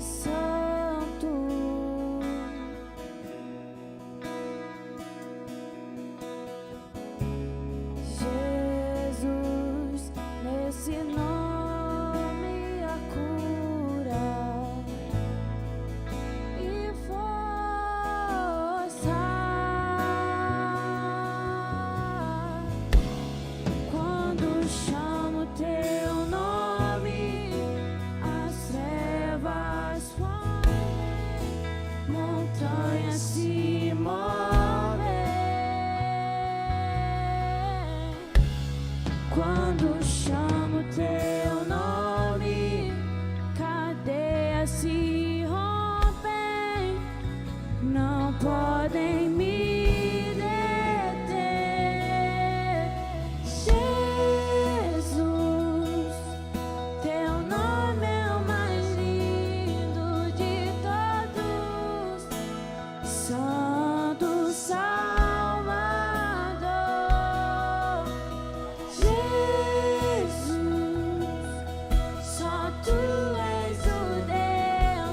Santo. Jesus, nesse nome a cura e força. Quando chamo teu nome, as trevas fogem, montanhas se movem. Quando chamo teu nome, cadeias se rompem, não podem me deter. Jesus, teu nome é o mais lindo de todos, Santo Salvador. Jesus, só tu és o Deus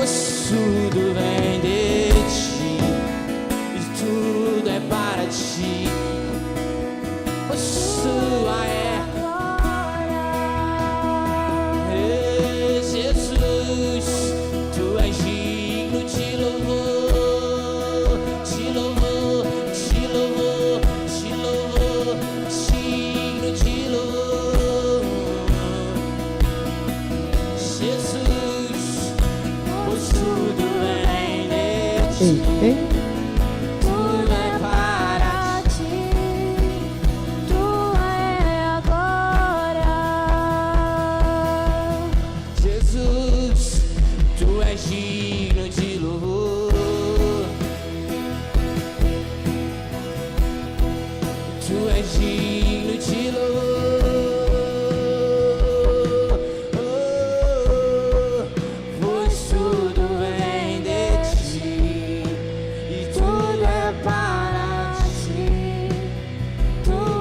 pois tudo vem de ti, e tudo é para ti, pois tua é Jesus, tu és digno de louvor, te louvor, te louvor, te louvor, digno de louvor. Jesus, pois tudo vem de ti, tudo é para ti, tua é a glória. Jesus, tu és digno de louvor, tu és digno de louvor, pois tudo vem de ti, e tudo é para ti, tua é a glória. Tu és digno de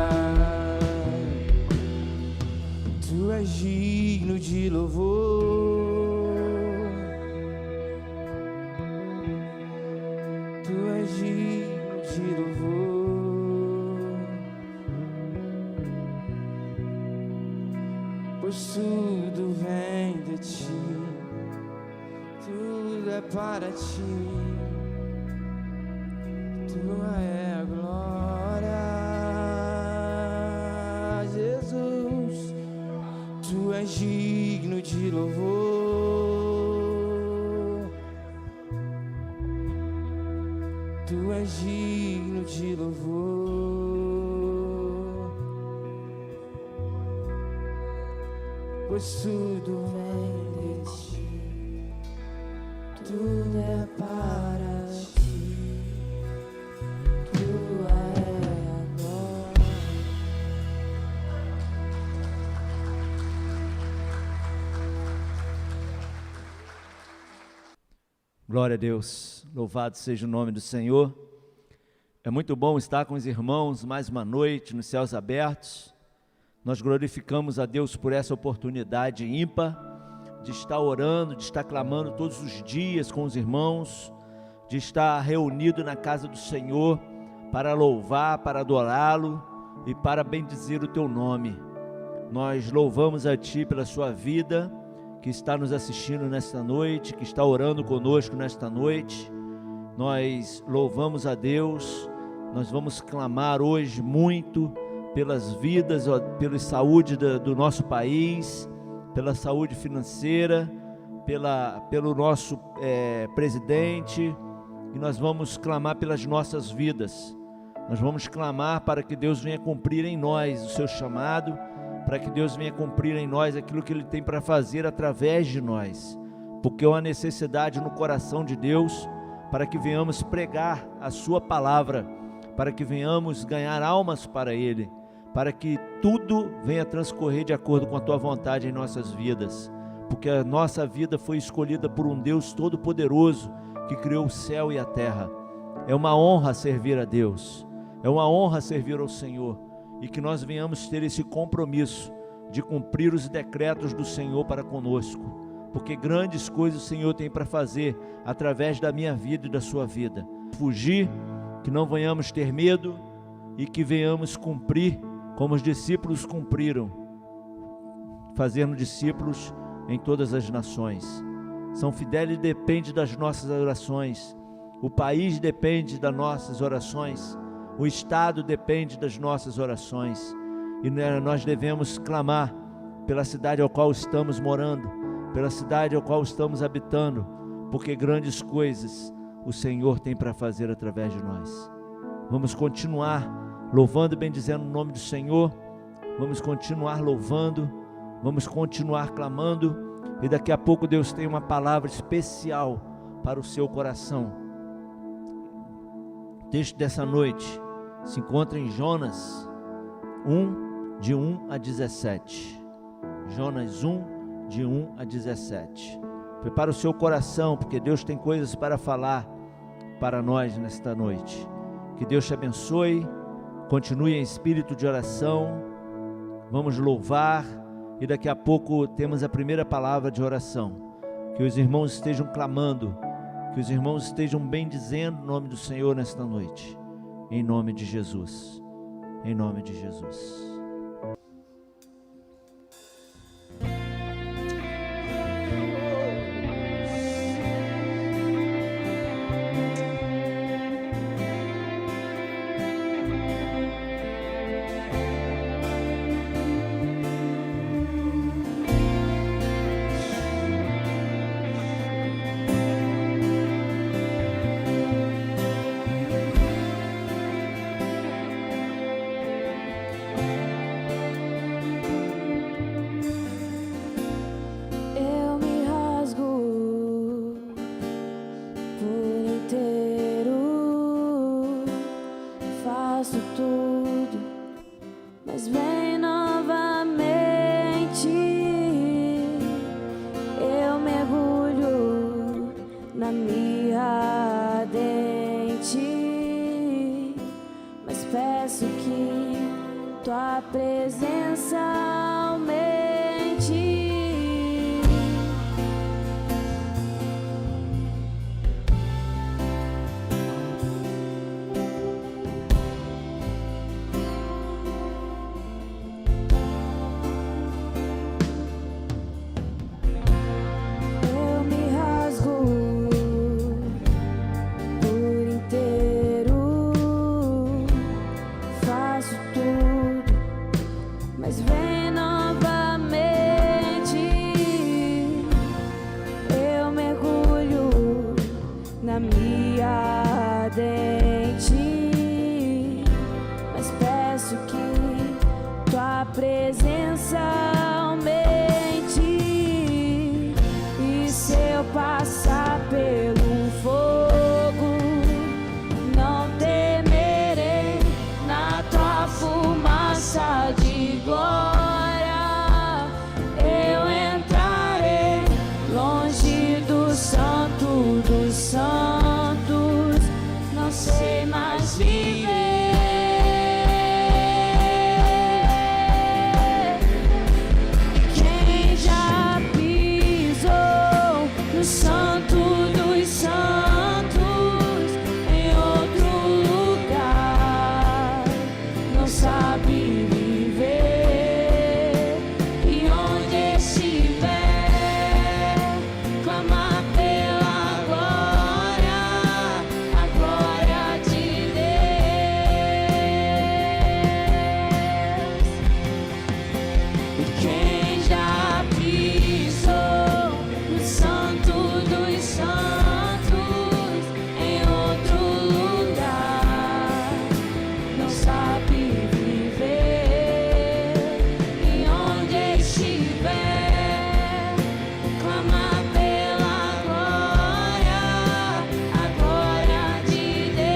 louvor, tu és digno de louvor, pois tudo vem de ti, tudo é para ti, tua é a glória. Jesus, tu és digno de louvor, tu és digno de louvor, pois tudo vem de ti, tudo é para ti, tua é a glória. Glória a Deus, louvado seja o nome do Senhor. É muito bom estar com os irmãos mais uma noite nos céus abertos. Nós glorificamos a Deus por essa oportunidade ímpar de estar orando, de estar clamando todos os dias com os irmãos, de estar reunido na casa do Senhor para louvar, para adorá-lo e para bendizer o teu nome. Nós louvamos a Ti pela sua vida, que está nos assistindo nesta noite, que está orando conosco nesta noite. Nós louvamos a Deus. Nós vamos clamar hoje muito pelas vidas, pela saúde do nosso país, pela saúde financeira, pelo nosso presidente, e nós vamos clamar pelas nossas vidas. Nós vamos clamar para que Deus venha cumprir em nós o seu chamado, para que Deus venha cumprir em nós aquilo que Ele tem para fazer através de nós, porque é uma necessidade no coração de Deus, para que venhamos pregar a sua palavra, para que venhamos ganhar almas para Ele, para que tudo venha transcorrer de acordo com a Tua vontade em nossas vidas, porque a nossa vida foi escolhida por um Deus todo-poderoso, que criou o céu e a terra. É uma honra servir a Deus, é uma honra servir ao Senhor, e que nós venhamos ter esse compromisso de cumprir os decretos do Senhor para conosco, porque grandes coisas o Senhor tem para fazer através da minha vida e da sua vida. Fugir, que não venhamos ter medo e que venhamos cumprir como os discípulos cumpriram, fazendo discípulos em todas as nações. São Fidélis depende das nossas orações, o país depende das nossas orações, o Estado depende das nossas orações, e nós devemos clamar pela cidade ao qual estamos morando, pela cidade ao qual estamos habitando, porque grandes coisas o Senhor tem para fazer através de nós. Vamos continuar louvando e bendizendo o nome do Senhor, vamos continuar louvando, vamos continuar clamando, e daqui a pouco Deus tem uma palavra especial para o seu coração. O texto dessa noite se encontra em Jonas 1, de 1 a 17. Jonas 1, de 1 a 17. Prepara o seu coração, porque Deus tem coisas para falar para nós nesta noite. Que Deus te abençoe, continue em espírito de oração, vamos louvar e daqui a pouco temos a primeira palavra de oração. Que os irmãos estejam clamando, que os irmãos estejam bendizendo o nome do Senhor nesta noite, em nome de Jesus, em nome de Jesus. Eu me rasgo por inteiro, faço tudo, mas vem novamente. Eu mergulho na minha ardente, mas peço que tua presença aumente. Eu me rasgo por inteiro, faço tudo, mas vem novamente. Eu mergulho na minha ardente, mas peço que tua presença aumente. E se eu passar pelo fogo, não temerei, na tua fumaça de glória eu entrarei, longe do santo dos santos, não sei mais viver. Quem já pisou no santo dos santos, em outro lugar, não sabe viver. E onde estiver, clama pela glória, a glória de Deus. E quem já pisou no santo dos santos, em outro lugar, não sabe viver. E onde estiver, clama pela glória, a glória de Deus.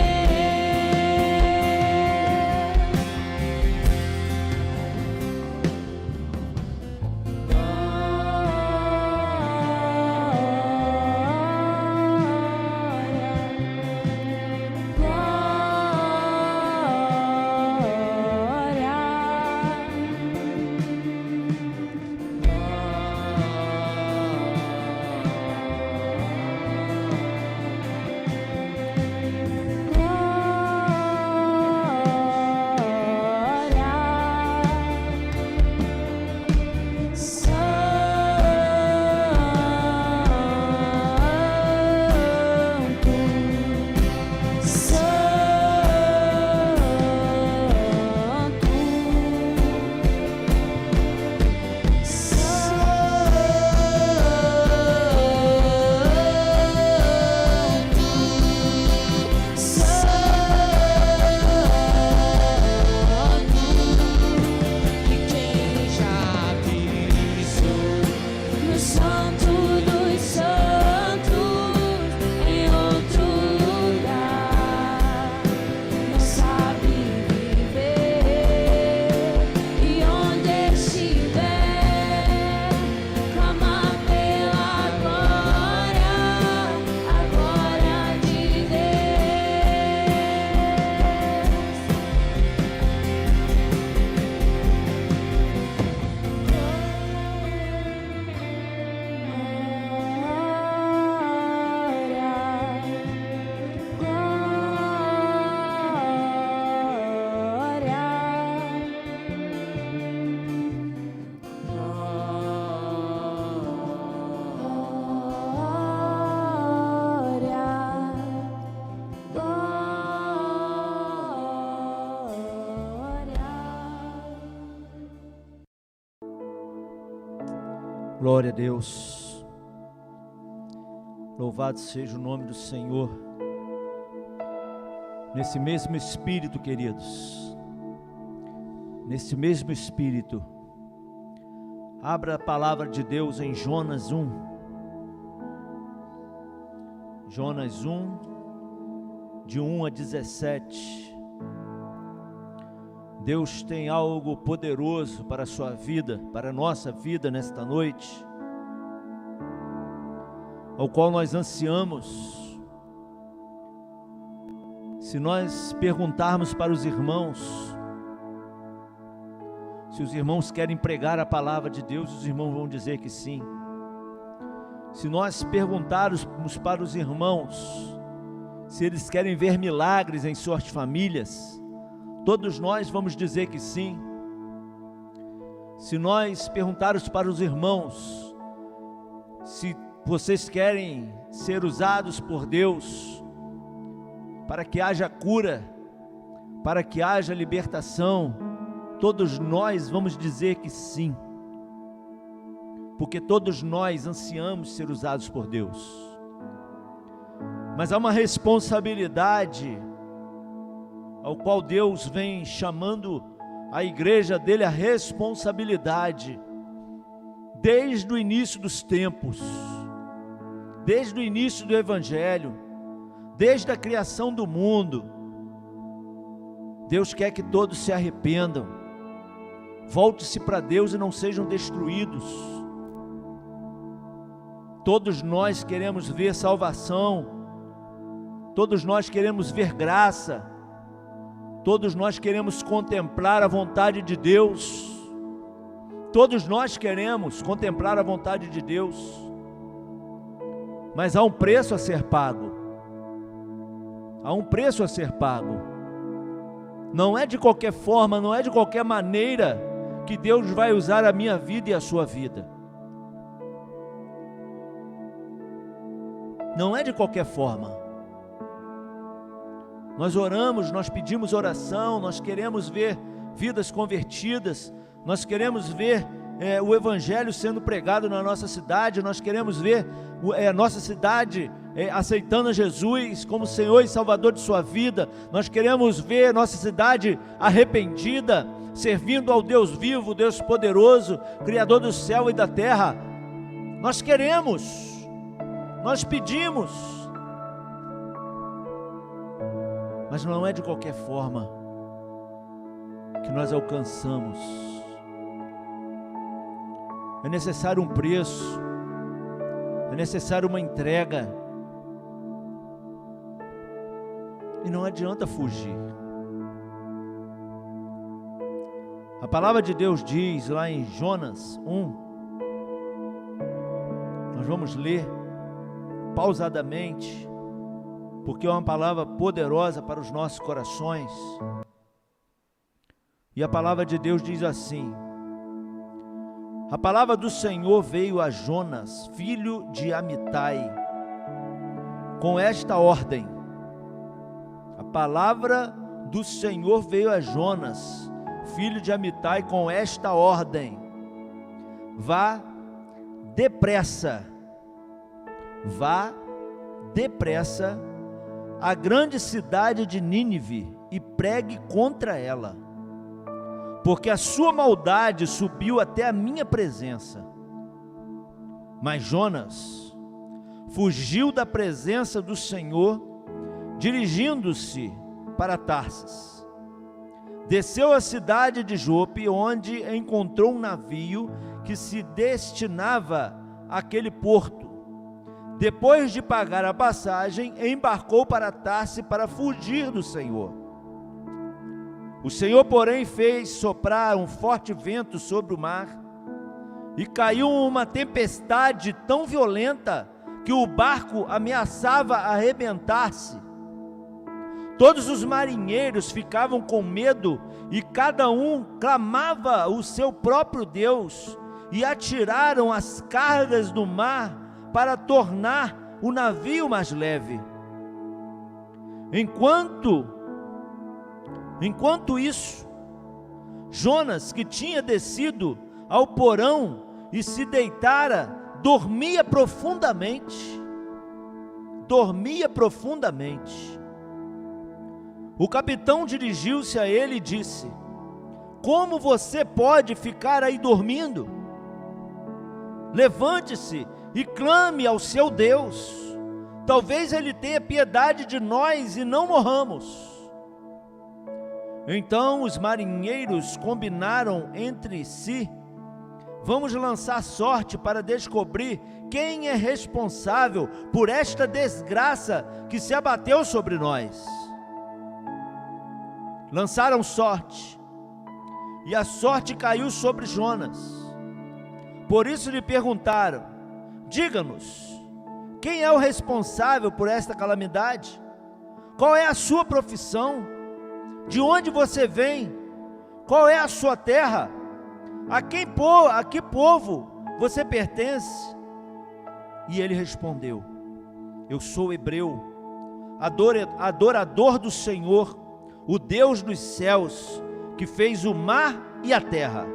Glória a Deus. Louvado seja o nome do Senhor. Nesse mesmo espírito, queridos, nesse mesmo espírito, abra a palavra de Deus em Jonas 1. Jonas 1, de 1 a 17. Deus tem algo poderoso para a sua vida, para a nossa vida nesta noite, ao qual nós ansiamos. Se nós perguntarmos para os irmãos, se os irmãos querem pregar a palavra de Deus, os irmãos vão dizer que sim. Se nós perguntarmos para os irmãos se eles querem ver milagres em suas famílias, todos nós vamos dizer que sim. Se nós perguntarmos para os irmãos se vocês querem ser usados por Deus para que haja cura, para que haja libertação, todos nós vamos dizer que sim, porque todos nós ansiamos ser usados por Deus. Mas há uma responsabilidade ao qual Deus vem chamando a igreja dele a responsabilidade, desde o início dos tempos, desde o início do Evangelho, desde a criação do mundo. Deus quer que todos se arrependam, volte-se para Deus e não sejam destruídos. Todos nós queremos ver salvação, todos nós queremos ver graça, todos nós queremos contemplar a vontade de Deus, todos nós queremos contemplar a vontade de Deus, mas há um preço a ser pago, há um preço a ser pago. Não é de qualquer forma, não é de qualquer maneira que Deus vai usar a minha vida e a sua vida. Não é de qualquer forma. Nós oramos, nós pedimos oração, nós queremos ver vidas convertidas, nós queremos ver o Evangelho sendo pregado na nossa cidade, nós queremos ver a nossa cidade aceitando a Jesus como Senhor e Salvador de sua vida, nós queremos ver nossa cidade arrependida, servindo ao Deus vivo, Deus poderoso, Criador do céu e da terra. Nós queremos, nós pedimos, mas não é de qualquer forma que nós alcançamos. É necessário um preço, é necessário uma entrega, e não adianta fugir. A palavra de Deus diz lá em Jonas 1, nós vamos ler pausadamente, porque é uma palavra poderosa para os nossos corações. E a palavra de Deus diz assim: a palavra do Senhor veio a Jonas, filho de Amitai, com esta ordem. A palavra do Senhor veio a Jonas, filho de Amitai, com esta ordem: vá depressa a grande cidade de Nínive e pregue contra ela, porque a sua maldade subiu até a minha presença. Mas Jonas fugiu da presença do Senhor, dirigindo-se para Tarsis. Desceu à cidade de Jope, onde encontrou um navio que se destinava àquele porto. Depois de pagar a passagem, embarcou para Tarsis para fugir do Senhor. O Senhor, porém, fez soprar um forte vento sobre o mar, e caiu uma tempestade tão violenta que o barco ameaçava arrebentar-se. Todos os marinheiros ficavam com medo, e cada um clamava o seu próprio Deus, e atiraram as cargas do mar para tornar o navio mais leve. Enquanto isso, Jonas, que tinha descido ao porão e se deitara, dormia profundamente. Dormia profundamente. O capitão dirigiu-se a ele e disse: como você pode ficar aí dormindo? Levante-se e clame ao seu Deus. Talvez ele tenha piedade de nós e não morramos. Então os marinheiros combinaram entre si: vamos lançar sorte para descobrir quem é responsável por esta desgraça que se abateu sobre nós. Lançaram sorte, e a sorte caiu sobre Jonas. Por isso lhe perguntaram: diga-nos, quem é o responsável por esta calamidade? Qual é a sua profissão? De onde você vem? Qual é a sua terra? A que povo você pertence? E ele respondeu: eu sou hebreu, adorador do Senhor, o Deus dos céus, que fez o mar e a terra.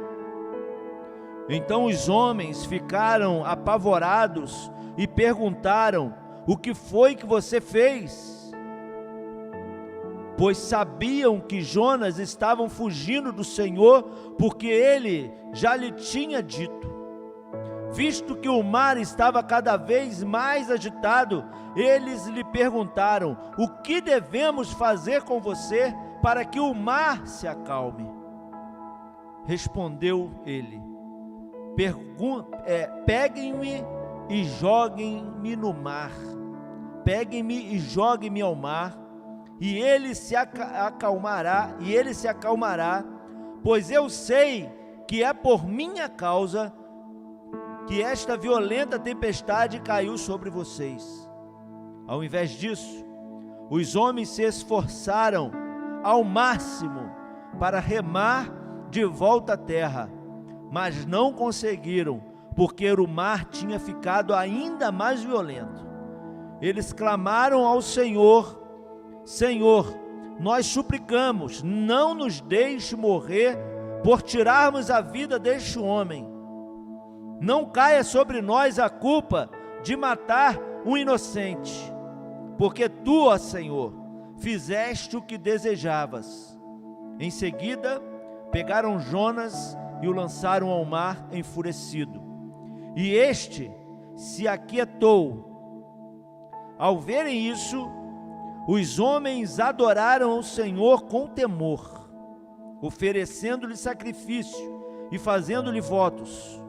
Então os homens ficaram apavorados e perguntaram: o que foi que você fez? Pois sabiam que Jonas estava fugindo do Senhor, porque ele já lhe tinha dito. Visto que o mar estava cada vez mais agitado, eles lhe perguntaram: o que devemos fazer com você para que o mar se acalme? Respondeu ele: peguem-me e joguem-me no mar. Peguem-me e joguem-me ao mar, e ele se acalmará, pois eu sei que é por minha causa que esta violenta tempestade caiu sobre vocês. Ao invés disso, os homens se esforçaram ao máximo para remar de volta à terra, mas não conseguiram, porque o mar tinha ficado ainda mais violento. Eles clamaram ao Senhor: Senhor, nós suplicamos, não nos deixe morrer por tirarmos a vida deste homem. Não caia sobre nós a culpa de matar um inocente, porque tu, ó Senhor, fizeste o que desejavas. Em seguida, pegaram Jonas e o lançaram ao mar enfurecido. E este se aquietou. Ao verem isso, os homens adoraram o Senhor com temor, oferecendo-lhe sacrifício e fazendo-lhe votos.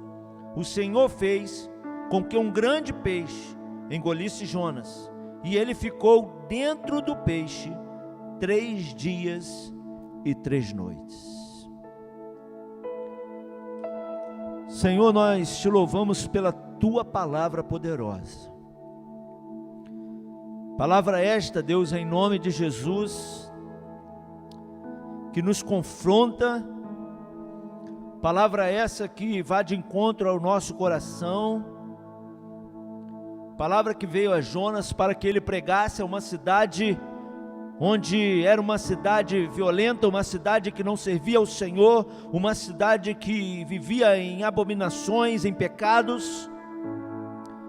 O Senhor fez com que um grande peixe engolisse Jonas, e ele ficou dentro do peixe 3 dias e 3 noites. Senhor, nós te louvamos pela tua palavra poderosa. Palavra esta, Deus, em nome de Jesus, que nos confronta. Palavra essa que vai de encontro ao nosso coração. Palavra que veio a Jonas para que ele pregasse a uma cidade onde era uma cidade violenta, uma cidade que não servia ao Senhor, uma cidade que vivia em abominações, em pecados,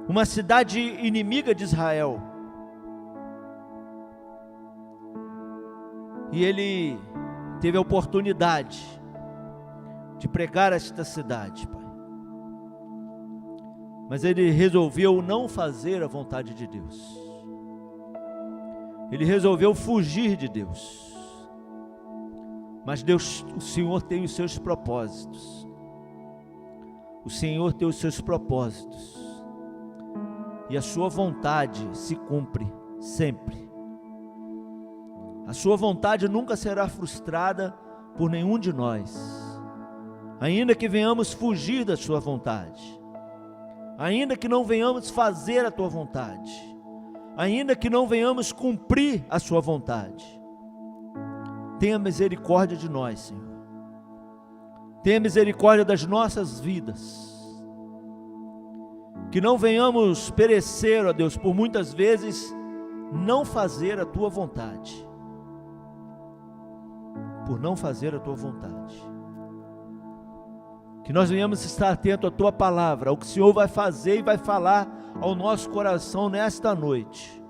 uma cidade inimiga de Israel. E ele teve a oportunidade de pregar esta cidade, Pai. Mas ele resolveu não fazer a vontade de Deus. Ele resolveu fugir de Deus. Mas Deus, o Senhor tem os seus propósitos. O Senhor tem os seus propósitos. E a sua vontade se cumpre sempre. A sua vontade nunca será frustrada por nenhum de nós. Ainda que venhamos fugir da sua vontade, ainda que não venhamos fazer a tua vontade, ainda que não venhamos cumprir a sua vontade, tenha misericórdia de nós, Senhor. Tenha misericórdia das nossas vidas, que não venhamos perecer, ó Deus, por muitas vezes não fazer a tua vontade, por não fazer a tua vontade. Que nós venhamos estar atentos à Tua palavra, ao que o Senhor vai fazer e vai falar ao nosso coração nesta noite.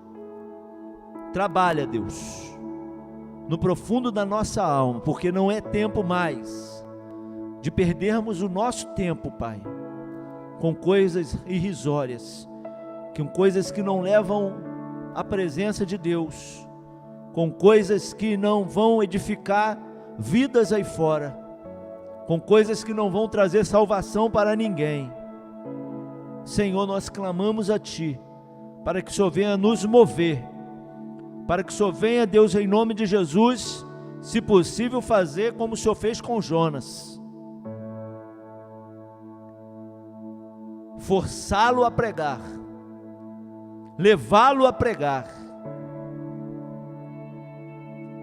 Trabalha, Deus, no profundo da nossa alma, porque não é tempo mais de perdermos o nosso tempo, Pai, com coisas irrisórias, com coisas que não levam à presença de Deus, com coisas que não vão edificar vidas aí fora, com coisas que não vão trazer salvação para ninguém. Senhor, nós clamamos a Ti, para que o Senhor venha nos mover, para que o Senhor venha, Deus, em nome de Jesus, se possível fazer como o Senhor fez com Jonas, forçá-lo a pregar, levá-lo a pregar,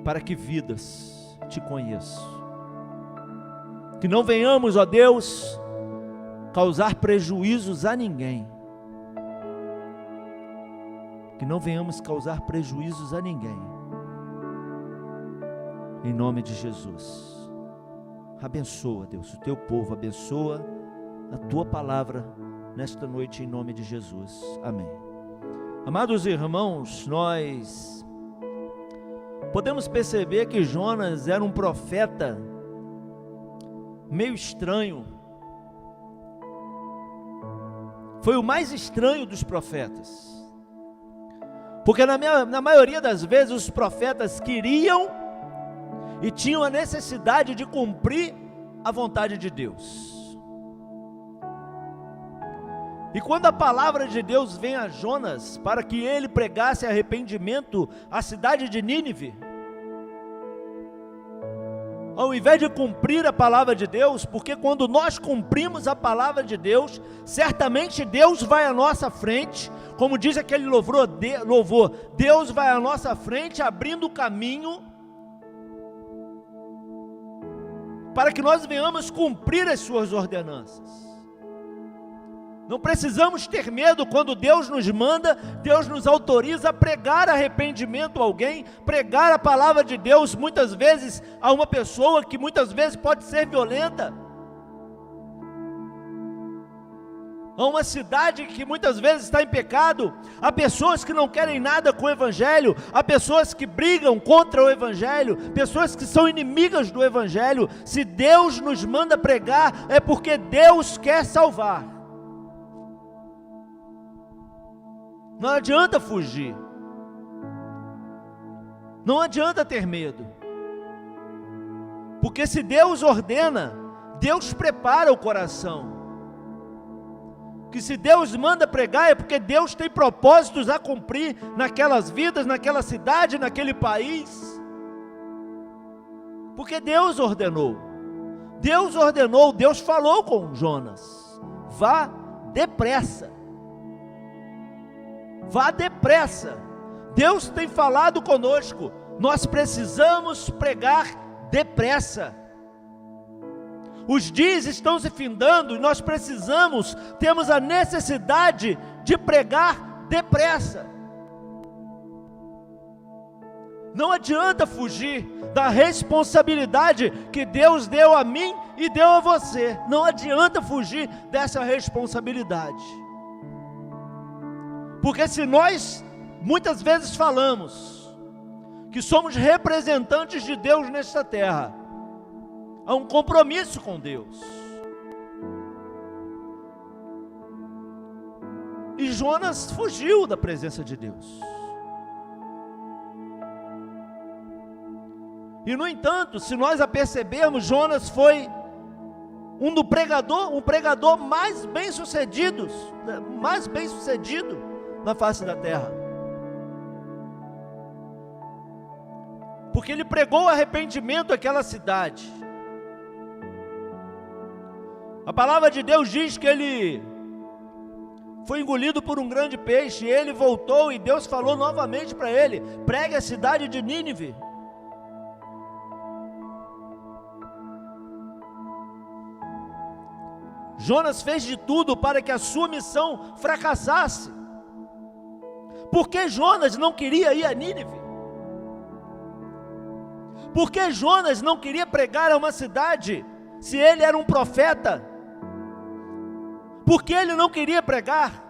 para que vidas Te conheçam. Que não venhamos, ó Deus, causar prejuízos a ninguém. Que não venhamos causar prejuízos a ninguém. Em nome de Jesus. Abençoa, Deus, o Teu povo, abençoa a Tua palavra nesta noite, em nome de Jesus. Amém. Amados irmãos, nós podemos perceber que Jonas era um profeta meio estranho. Foi o mais estranho dos profetas, porque na maioria das vezes os profetas queriam e tinham a necessidade de cumprir a vontade de Deus. E quando a palavra de Deus vem a Jonas para que ele pregasse arrependimento à cidade de Nínive, ao invés de cumprir a palavra de Deus, porque quando nós cumprimos a palavra de Deus, certamente Deus vai à nossa frente, como diz aquele louvor, Deus vai à nossa frente, abrindo o caminho, para que nós venhamos cumprir as suas ordenanças. Não precisamos ter medo quando Deus nos manda, Deus nos autoriza a pregar arrependimento a alguém, pregar a palavra de Deus, muitas vezes a uma pessoa que muitas vezes pode ser violenta, a uma cidade que muitas vezes está em pecado, a pessoas que não querem nada com o Evangelho, a pessoas que brigam contra o Evangelho, pessoas que são inimigas do Evangelho. Se Deus nos manda pregar, é porque Deus quer salvar. Não adianta fugir, não adianta ter medo, porque se Deus ordena, Deus prepara o coração. Que se Deus manda pregar é porque Deus tem propósitos a cumprir naquelas vidas, naquela cidade, naquele país, porque Deus ordenou, Deus falou com Jonas: vá depressa. Vá depressa. Deus tem falado conosco. Nós precisamos pregar depressa. Os dias estão se findando e nós temos a necessidade de pregar depressa. Não adianta fugir da responsabilidade que Deus deu a mim e deu a você. Não adianta fugir dessa responsabilidade. Porque se nós muitas vezes falamos que somos representantes de Deus nesta terra, há um compromisso com Deus. E Jonas fugiu da presença de Deus. E no entanto, se nós a percebermos, Jonas foi um pregador mais bem sucedido na face da terra, porque ele pregou arrependimento àquela cidade. A palavra de Deus diz que ele foi engolido por um grande peixe, e ele voltou e Deus falou novamente para ele: pregue a cidade de Nínive. Jonas fez de tudo para que a sua missão fracassasse. Por que Jonas não queria ir a Nínive? Por que Jonas não queria pregar a uma cidade, se ele era um profeta Porque ele não queria pregar.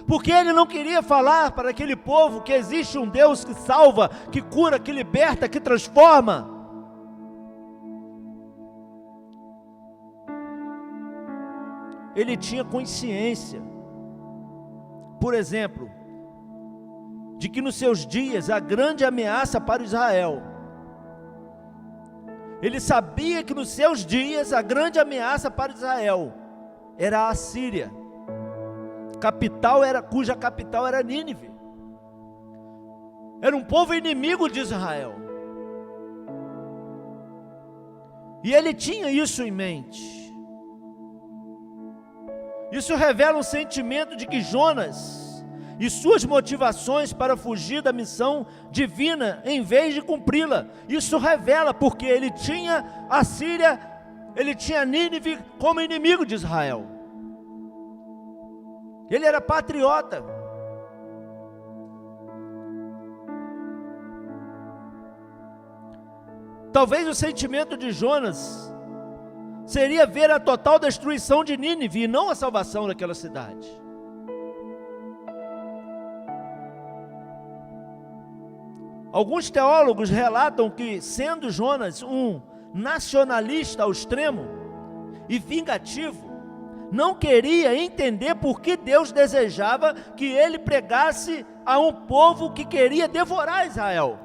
Porque ele não queria falar para aquele povo que existe um Deus que salva, que cura, que liberta, que transforma. Ele tinha consciência, por exemplo, de que nos seus dias a grande ameaça para Israel. Ele sabia que nos seus dias a grande ameaça para Israel era a Assíria, cuja capital era Nínive. Era um povo inimigo de Israel. E ele tinha isso em mente. Isso revela um sentimento de que Jonas e suas motivações para fugir da missão divina, em vez de cumpri-la, isso revela porque ele tinha a Síria, ele tinha Nínive como inimigo de Israel. Ele era patriota. Talvez o sentimento de Jonas seria ver a total destruição de Nínive e não a salvação daquela cidade. Alguns teólogos relatam que, sendo Jonas um nacionalista ao extremo e vingativo, não queria entender por que Deus desejava que ele pregasse a um povo que queria devorar Israel.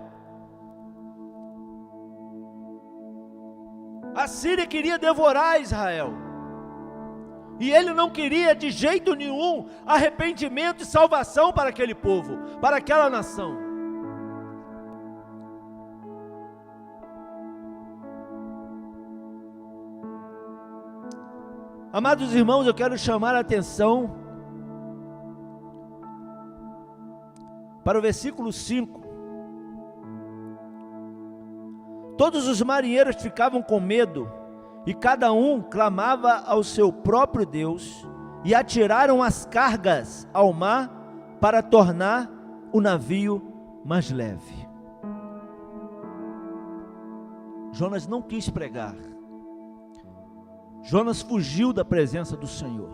A Síria queria devorar Israel, e ele não queria de jeito nenhum arrependimento e salvação para aquele povo, para aquela nação. Amados irmãos, eu quero chamar a atenção para o versículo 5. Todos os marinheiros ficavam com medo, e cada um clamava ao seu próprio Deus, e atiraram as cargas ao mar para tornar o navio mais leve. Jonas não quis pregar. Jonas fugiu da presença do Senhor.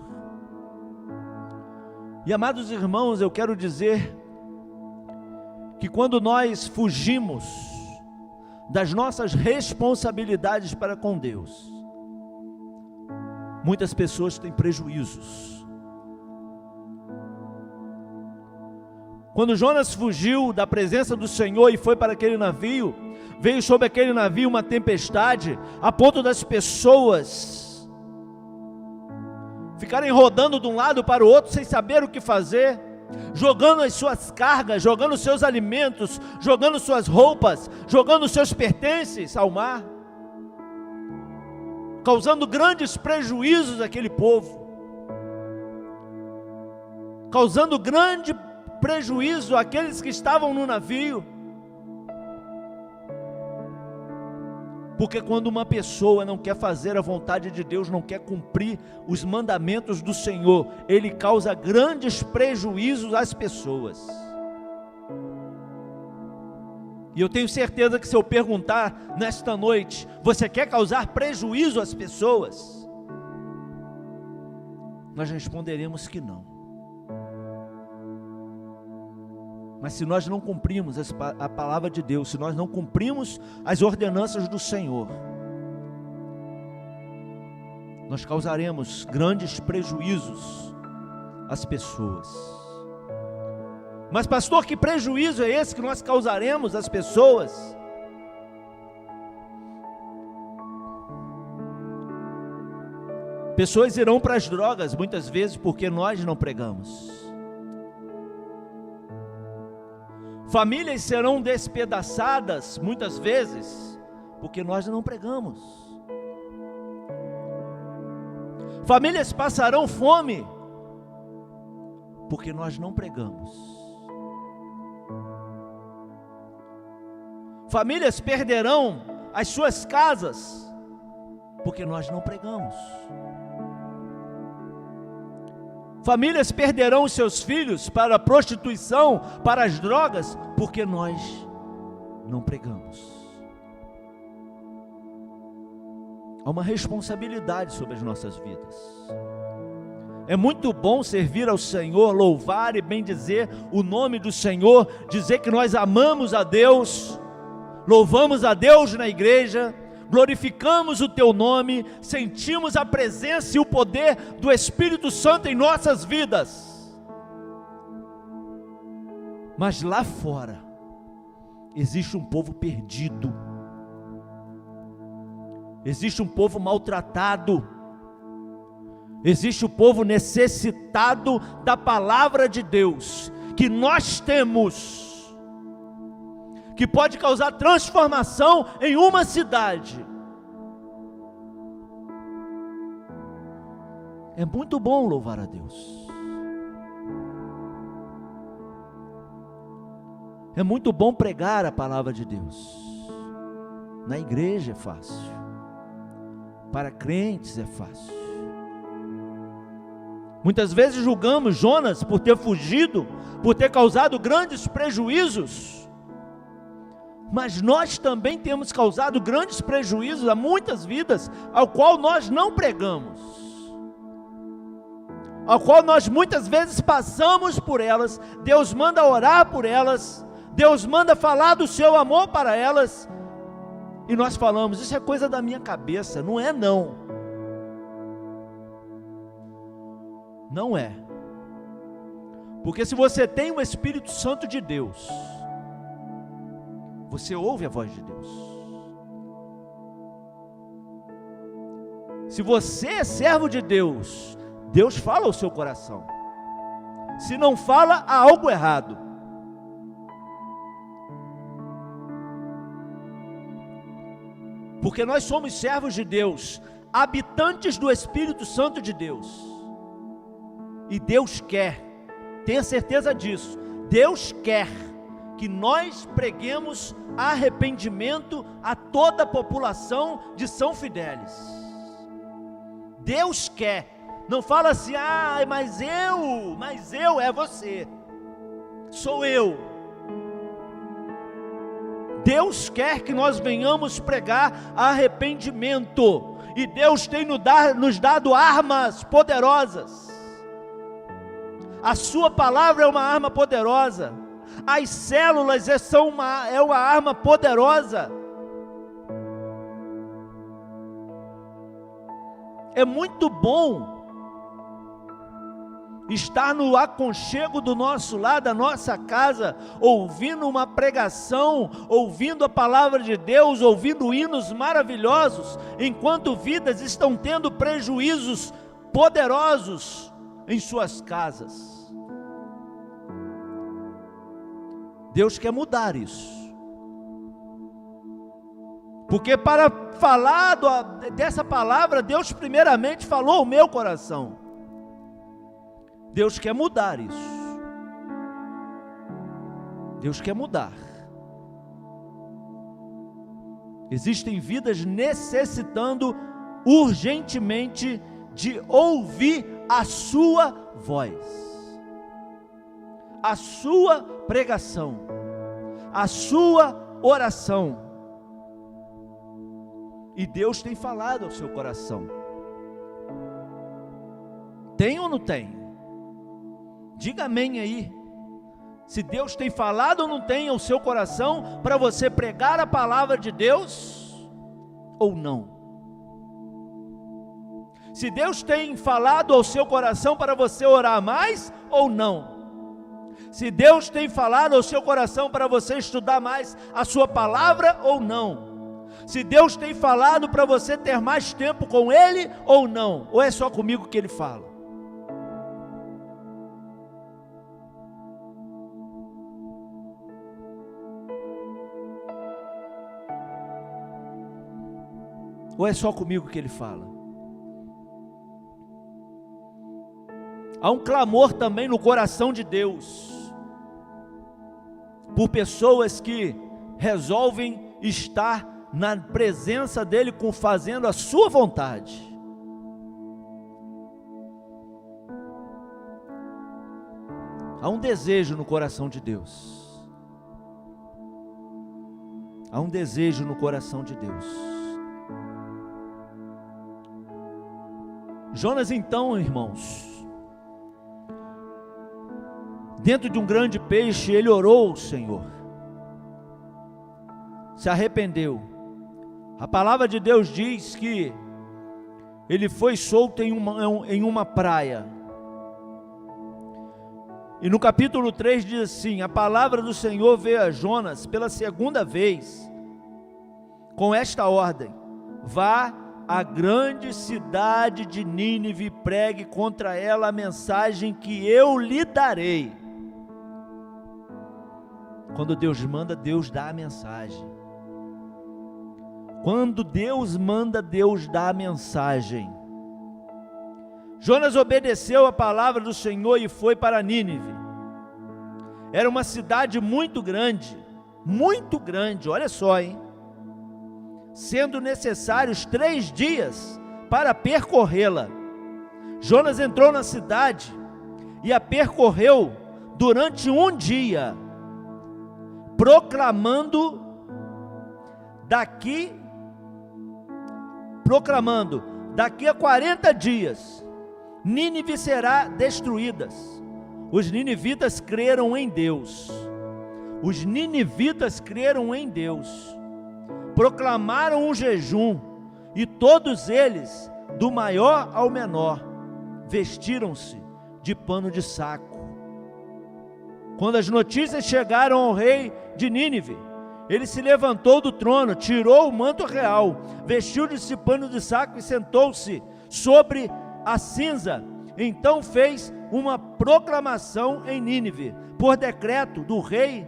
E amados irmãos, eu quero dizer que quando nós fugimos das nossas responsabilidades para com Deus, muitas pessoas têm prejuízos. Quando Jonas fugiu da presença do Senhor e foi para aquele navio, veio sobre aquele navio uma tempestade, a ponto das pessoas ficarem rodando de um lado para o outro sem saber o que fazer, jogando as suas cargas, jogando os seus alimentos, jogando suas roupas, jogando os seus pertences ao mar, causando grandes prejuízos àquele povo, causando grande prejuízo àqueles que estavam no navio. Porque quando uma pessoa não quer fazer a vontade de Deus, não quer cumprir os mandamentos do Senhor, ele causa grandes prejuízos às pessoas. E eu tenho certeza que se eu perguntar nesta noite, você quer causar prejuízo às pessoas? Nós responderemos que não. Mas se nós não cumprimos a palavra de Deus, se nós não cumprimos as ordenanças do Senhor, nós causaremos grandes prejuízos às pessoas. Mas pastor, que prejuízo é esse que nós causaremos às pessoas? Pessoas irão para as drogas muitas vezes porque nós não pregamos. Famílias serão despedaçadas muitas vezes porque nós não pregamos. Famílias passarão fome porque nós não pregamos. Famílias perderão as suas casas porque nós não pregamos. Famílias perderão os seus filhos para a prostituição, para as drogas, porque nós não pregamos. Há uma responsabilidade sobre as nossas vidas. É muito bom servir ao Senhor, louvar e bendizer o nome do Senhor, dizer que nós amamos a Deus, louvamos a Deus na igreja, glorificamos o teu nome, sentimos a presença e o poder do Espírito Santo em nossas vidas. Mas lá fora existe um povo perdido, existe um povo maltratado, existe um povo necessitado da palavra de Deus, que nós temos, que pode causar transformação em uma cidade. É muito bom louvar a Deus, é muito bom pregar a palavra de Deus. Na igreja é fácil, para crentes é fácil. Muitas vezes julgamos Jonas por ter fugido, por ter causado grandes prejuízos, mas nós também temos causado grandes prejuízos a muitas vidas, ao qual nós não pregamos, ao qual nós muitas vezes passamos por elas. Deus manda orar por elas, Deus manda falar do seu amor para elas, e nós falamos: isso é coisa da minha cabeça. Não é não. Não é. Porque se você tem o Espírito Santo de Deus, você ouve a voz de Deus. Se você é servo de Deus, Deus fala ao seu coração. Se não fala, há algo errado. Porque nós somos servos de Deus, habitantes do Espírito Santo de Deus. E Deus quer, tenha certeza disso, Deus quer que nós preguemos arrependimento a toda a população de São Fidélis. Deus quer, não fala assim: mas eu, é você, sou eu. Deus quer que nós venhamos pregar arrependimento, e Deus tem nos dado armas poderosas. A sua palavra é uma arma poderosa, as células é uma arma poderosa. É muito bom estar no aconchego do nosso lar, da nossa casa, ouvindo uma pregação, ouvindo a palavra de Deus, ouvindo hinos maravilhosos, enquanto vidas estão tendo prejuízos poderosos em suas casas. Deus quer mudar isso, porque para falar dessa palavra, Deus primeiramente falou o meu coração. Deus quer mudar isso, Deus quer mudar. Existem vidas necessitando urgentemente de ouvir a sua voz, a sua pregação, a sua oração. E Deus tem falado ao seu coração. Tem ou não tem? Diga amém aí. Se Deus tem falado ou não tem ao seu coração para você pregar a palavra de Deus ou não. Se Deus tem falado ao seu coração para você orar mais ou não. Se Deus tem falado ao seu coração para você estudar mais a sua palavra ou não. Se Deus tem falado para você ter mais tempo com Ele ou não. Ou é só comigo que Ele fala? Ou é só comigo que Ele fala? Há um clamor também no coração de Deus, por pessoas que resolvem estar na presença dEle, fazendo a sua vontade. Há um desejo no coração de Deus. Há um desejo no coração de Deus. Jonas então, irmãos, dentro de um grande peixe, ele orou ao Senhor, se arrependeu. A palavra de Deus diz que ele foi solto em uma praia. E no capítulo 3 diz assim: a palavra do Senhor veio a Jonas pela segunda vez, com esta ordem: vá à grande cidade de Nínive e pregue contra ela a mensagem que eu lhe darei. Quando Deus manda, Deus dá a mensagem. Quando Deus manda, Deus dá a mensagem. Jonas obedeceu a palavra do Senhor e foi para Nínive. Era uma cidade muito grande, olha só, hein? Sendo necessários 3 dias para percorrê-la. Jonas entrou na cidade e a percorreu durante um dia, proclamando daqui a 40 dias Nínive será destruída. Os ninivitas creram em Deus. Proclamaram um jejum, e todos eles, do maior ao menor, vestiram-se de pano de saco. Quando as notícias chegaram ao rei de Nínive, ele se levantou do trono, tirou o manto real, vestiu-se de pano de saco e sentou-se sobre a cinza. Então fez uma proclamação em Nínive: por decreto do rei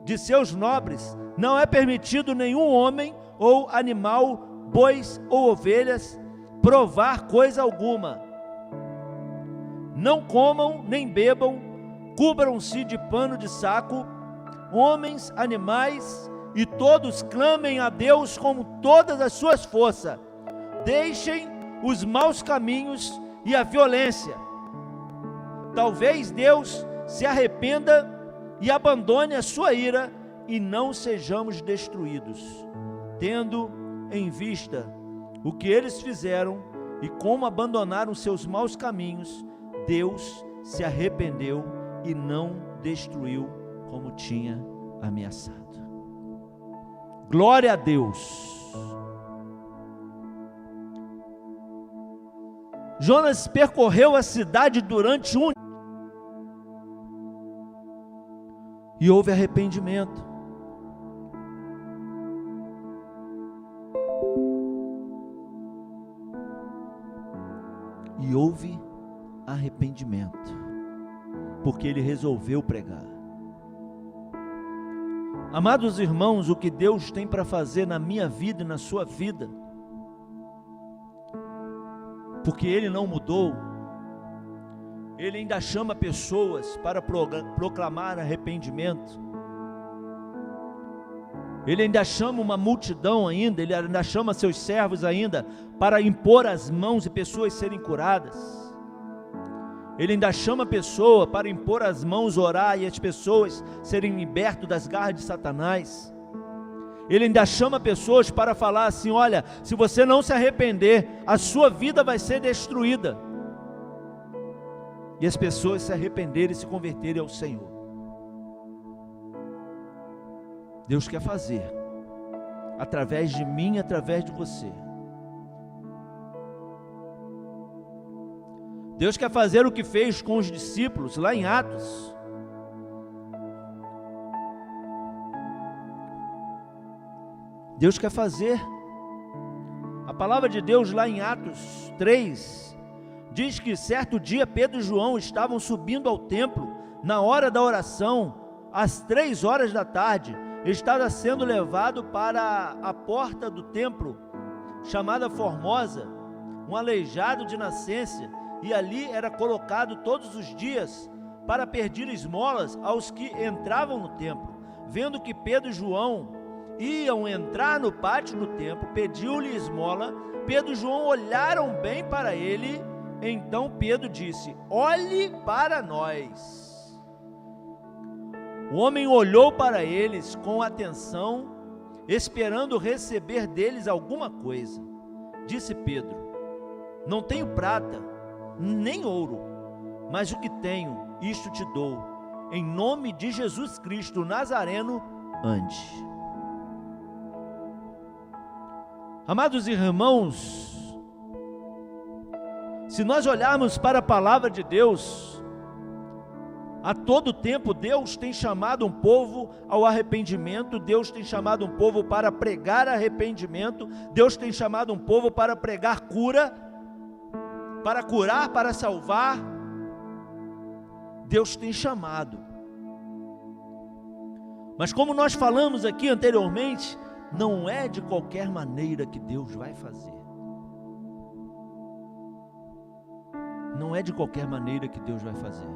de seus nobres, não é permitido nenhum homem ou animal, bois ou ovelhas, provar coisa alguma. Não comam nem bebam, cubram-se de pano de saco, homens, animais, e todos clamem a Deus com todas as suas forças. Deixem os maus caminhos e a violência. Talvez Deus se arrependa e abandone a sua ira, e não sejamos destruídos. Tendo em vista o que eles fizeram e como abandonaram seus maus caminhos, Deus se arrependeu e não destruiu como tinha ameaçado. Glória a Deus. Jonas percorreu a cidade durante um dia e houve arrependimento. E houve arrependimento, porque ele resolveu pregar. Amados irmãos, o que Deus tem para fazer na minha vida e na sua vida, porque Ele não mudou, Ele ainda chama pessoas para proclamar arrependimento. Ele ainda chama uma multidão ainda, Ele ainda chama seus servos ainda para impor as mãos e pessoas serem curadas. Ele ainda chama a pessoa para impor as mãos, orar e as pessoas serem libertas das garras de Satanás. Ele ainda chama pessoas para falar assim: olha, se você não se arrepender, a sua vida vai ser destruída. E as pessoas se arrependerem e se converterem ao Senhor. Deus quer fazer, através de mim e através de você. Deus quer fazer o que fez com os discípulos lá em Atos. Deus quer fazer. A palavra de Deus lá em Atos 3 diz que certo dia Pedro e João estavam subindo ao templo na hora da oração, às 3 horas da tarde. Estava sendo levado para a porta do templo, chamada Formosa, um aleijado de nascença, e ali era colocado todos os dias para pedir esmolas aos que entravam no templo. Vendo que Pedro e João iam entrar no pátio do templo, pediu-lhe esmola. Pedro e João olharam bem para ele. Então Pedro disse: olhe para nós. O homem olhou para eles com atenção, esperando receber deles alguma coisa. Disse Pedro: não tenho prata, nem ouro, mas o que tenho, isto te dou. em nome de Jesus Cristo Nazareno, ande. Amados irmãos, se nós olharmos para a palavra de Deus, a todo tempo Deus tem chamado um povo ao arrependimento, Deus tem chamado um povo para pregar arrependimento, Deus tem chamado um povo para pregar cura, para curar, para salvar. Deus tem chamado. Mas como nós falamos aqui anteriormente, não é de qualquer maneira que Deus vai fazer. Não é de qualquer maneira que Deus vai fazer.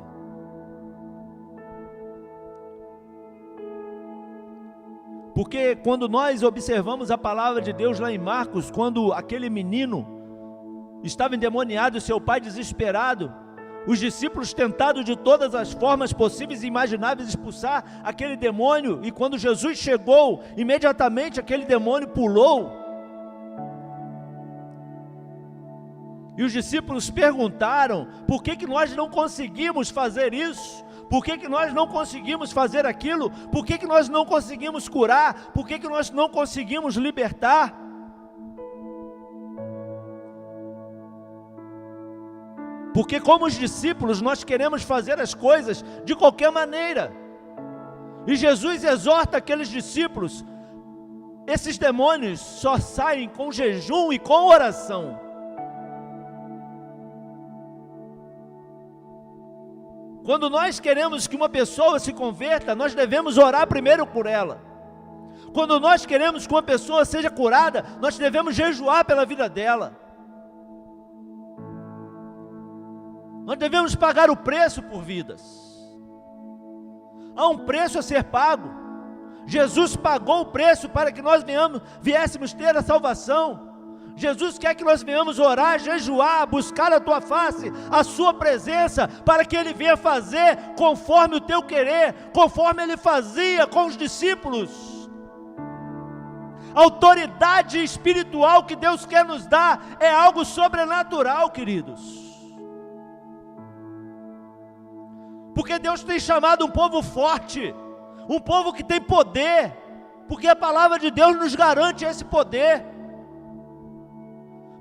Porque quando nós observamos a palavra de Deus lá em Marcos, quando aquele menino estava endemoniado e seu pai desesperado, os discípulos tentaram de todas as formas possíveis e imagináveis expulsar aquele demônio, e quando Jesus chegou, imediatamente aquele demônio pulou. E os discípulos perguntaram: por que nós não conseguimos fazer isso? Por que nós não conseguimos fazer aquilo? Por que nós não conseguimos curar? Por que nós não conseguimos libertar? Porque como os discípulos nós queremos fazer as coisas de qualquer maneira. E Jesus exorta aqueles discípulos: esses demônios só saem com jejum e com oração. Quando nós queremos que uma pessoa se converta, nós devemos orar primeiro por ela. Quando nós queremos que uma pessoa seja curada, nós devemos jejuar pela vida dela. Nós devemos pagar o preço por vidas. Há um preço a ser pago. Jesus pagou o preço para que nós viéssemos ter a salvação. Jesus quer que nós venhamos orar, jejuar, buscar a tua face, a sua presença, para que Ele venha fazer conforme o teu querer, conforme Ele fazia com os discípulos. A autoridade espiritual que Deus quer nos dar é algo sobrenatural, queridos. Porque Deus tem chamado um povo forte, um povo que tem poder, porque a palavra de Deus nos garante esse poder.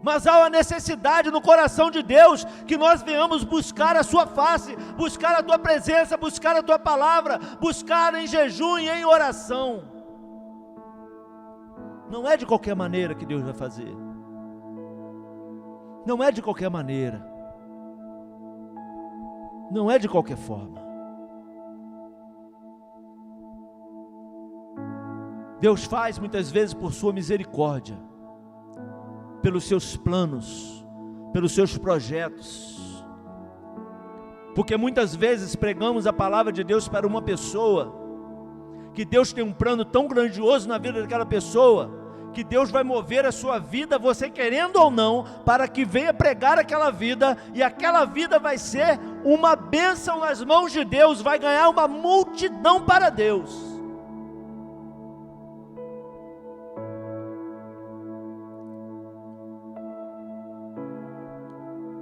Mas há uma necessidade no coração de Deus, que nós venhamos buscar a sua face, buscar a tua presença, buscar a tua palavra, buscar em jejum e em oração. Não é de qualquer maneira que Deus vai fazer. Não é de qualquer maneira. Não é de qualquer forma. Deus faz muitas vezes por sua misericórdia, pelos seus planos, pelos seus projetos. Porque muitas vezes pregamos a palavra de Deus para uma pessoa, que Deus tem um plano tão grandioso na vida daquela pessoa, que Deus vai mover a sua vida, você querendo ou não, para que venha pregar aquela vida, e aquela vida vai ser uma bênção nas mãos de Deus, vai ganhar uma multidão para Deus.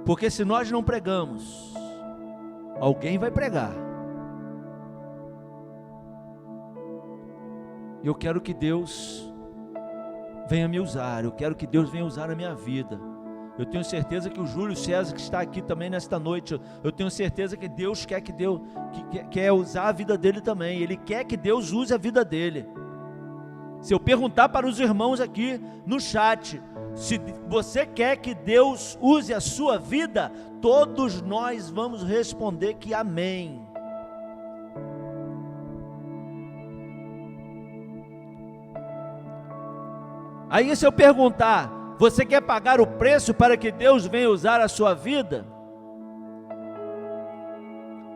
Porque se nós não pregamos, alguém vai pregar. Eu quero que Deus venha me usar, eu quero que Deus venha usar a minha vida. Eu tenho certeza que o Júlio César, que está aqui também nesta noite, eu tenho certeza que Deus quer quer usar a vida dele também. Ele quer que Deus use a vida dele. Se eu perguntar para os irmãos aqui no chat, se você quer que Deus use a sua vida, todos nós vamos responder que amém. Aí se eu perguntar, você quer pagar o preço para que Deus venha usar a sua vida?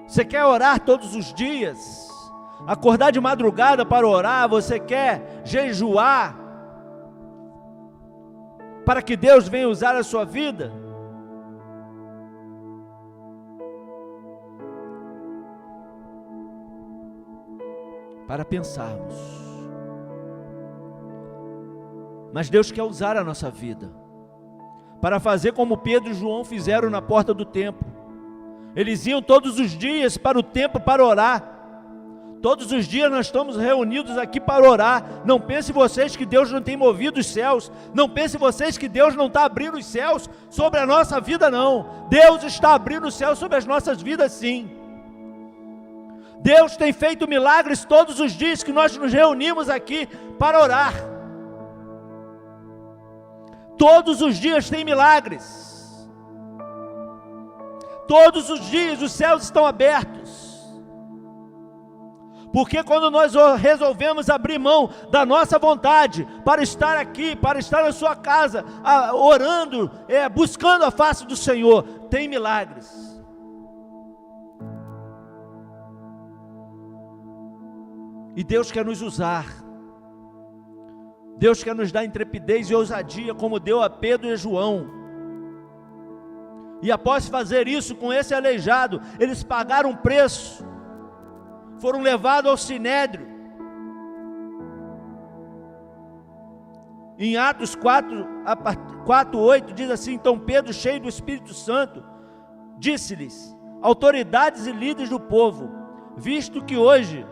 Você quer orar todos os dias? Acordar de madrugada para orar? Você quer jejuar para que Deus venha usar a sua vida? Para pensarmos. Mas Deus quer usar a nossa vida, para fazer como Pedro e João fizeram na porta do templo. Eles iam todos os dias para o templo para orar. Todos os dias nós estamos reunidos aqui para orar. Não pense vocês que Deus não tem movido os céus. Não pense vocês que Deus não está abrindo os céus sobre a nossa vida, não. Deus está abrindo os céus sobre as nossas vidas, sim. Deus tem feito milagres todos os dias que nós nos reunimos aqui para orar. Todos os dias tem milagres. Todos os dias os céus estão abertos. Porque quando nós resolvemos abrir mão da nossa vontade para estar aqui, para estar na sua casa, orando, buscando a face do Senhor, tem milagres. E Deus quer nos usar. Deus quer nos dar intrepidez e ousadia, como deu a Pedro e a João. E após fazer isso com esse aleijado, eles pagaram um preço. Foram levados ao Sinédrio. Em Atos 4:8 diz assim: então Pedro, cheio do Espírito Santo, disse-lhes: autoridades e líderes do povo, visto que hoje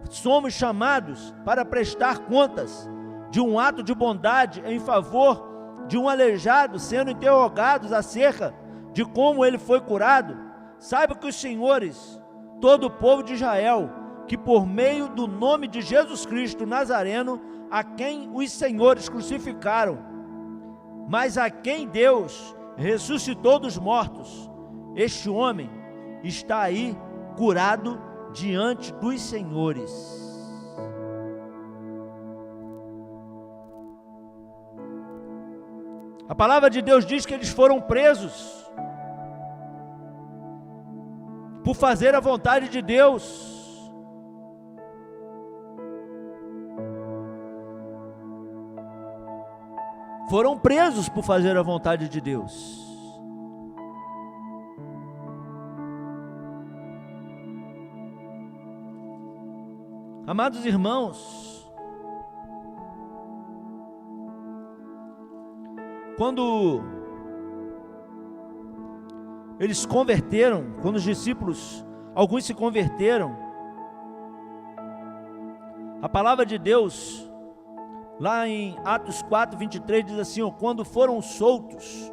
somos chamados para prestar contas de um ato de bondade em favor de um aleijado, sendo interrogados acerca de como ele foi curado, saiba que os senhores, todo o povo de Israel, que por meio do nome de Jesus Cristo Nazareno, a quem os senhores crucificaram, mas a quem Deus ressuscitou dos mortos, este homem está aí curado diante dos senhores. A palavra de Deus diz que eles foram presos por fazer a vontade de Deus. Foram presos por fazer a vontade de Deus. Amados irmãos, quando eles converteram, quando os discípulos, alguns se converteram, a palavra de Deus, lá em Atos 4:23 diz assim: quando foram soltos,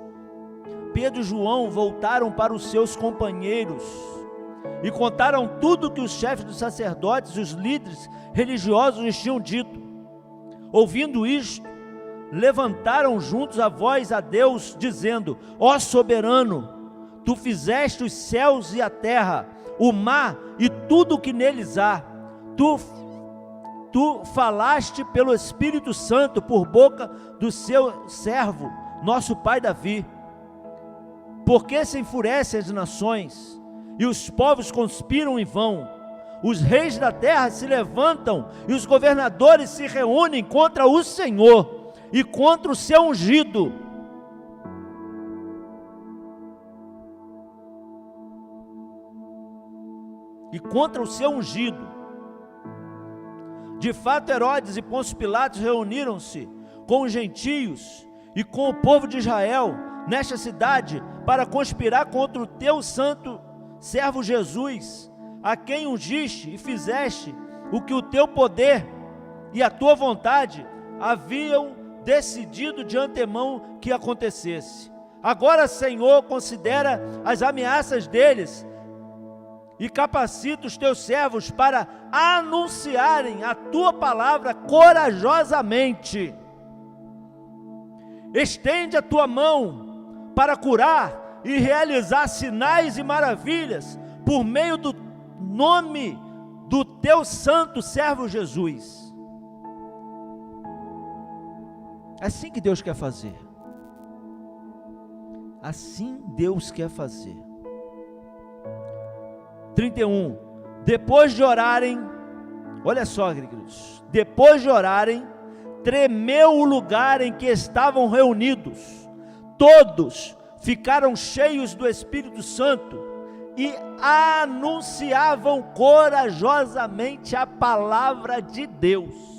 Pedro e João voltaram para os seus companheiros e contaram tudo que os chefes dos sacerdotes e os líderes religiosos lhes tinham dito. Ouvindo isto, levantaram juntos a voz a Deus, dizendo: ó soberano, tu fizeste os céus e a terra, o mar e tudo o que neles há. Tu falaste pelo Espírito Santo por boca do seu servo, nosso pai Davi. Por que se enfurecem as nações e os povos conspiram em vão? Os reis da terra se levantam e os governadores se reúnem contra o Senhor e contra o seu ungido. E contra o seu ungido. De fato, Herodes e Pôncio Pilatos reuniram-se com os gentios e com o povo de Israel nesta cidade para conspirar contra o teu santo servo Jesus, a quem ungiste e fizeste o que o teu poder e a tua vontade haviam decidido de antemão que acontecesse. Agora, Senhor, considera as ameaças deles e capacita os teus servos para anunciarem a tua palavra corajosamente. Estende a tua mão para curar e realizar sinais e maravilhas por meio do nome do teu santo servo Jesus. Assim que Deus quer fazer. Assim Deus quer fazer. 31. Depois de orarem, olha só, queridos, depois de orarem, tremeu o lugar em que estavam reunidos. Todos ficaram cheios do Espírito Santo e anunciavam corajosamente a palavra de Deus.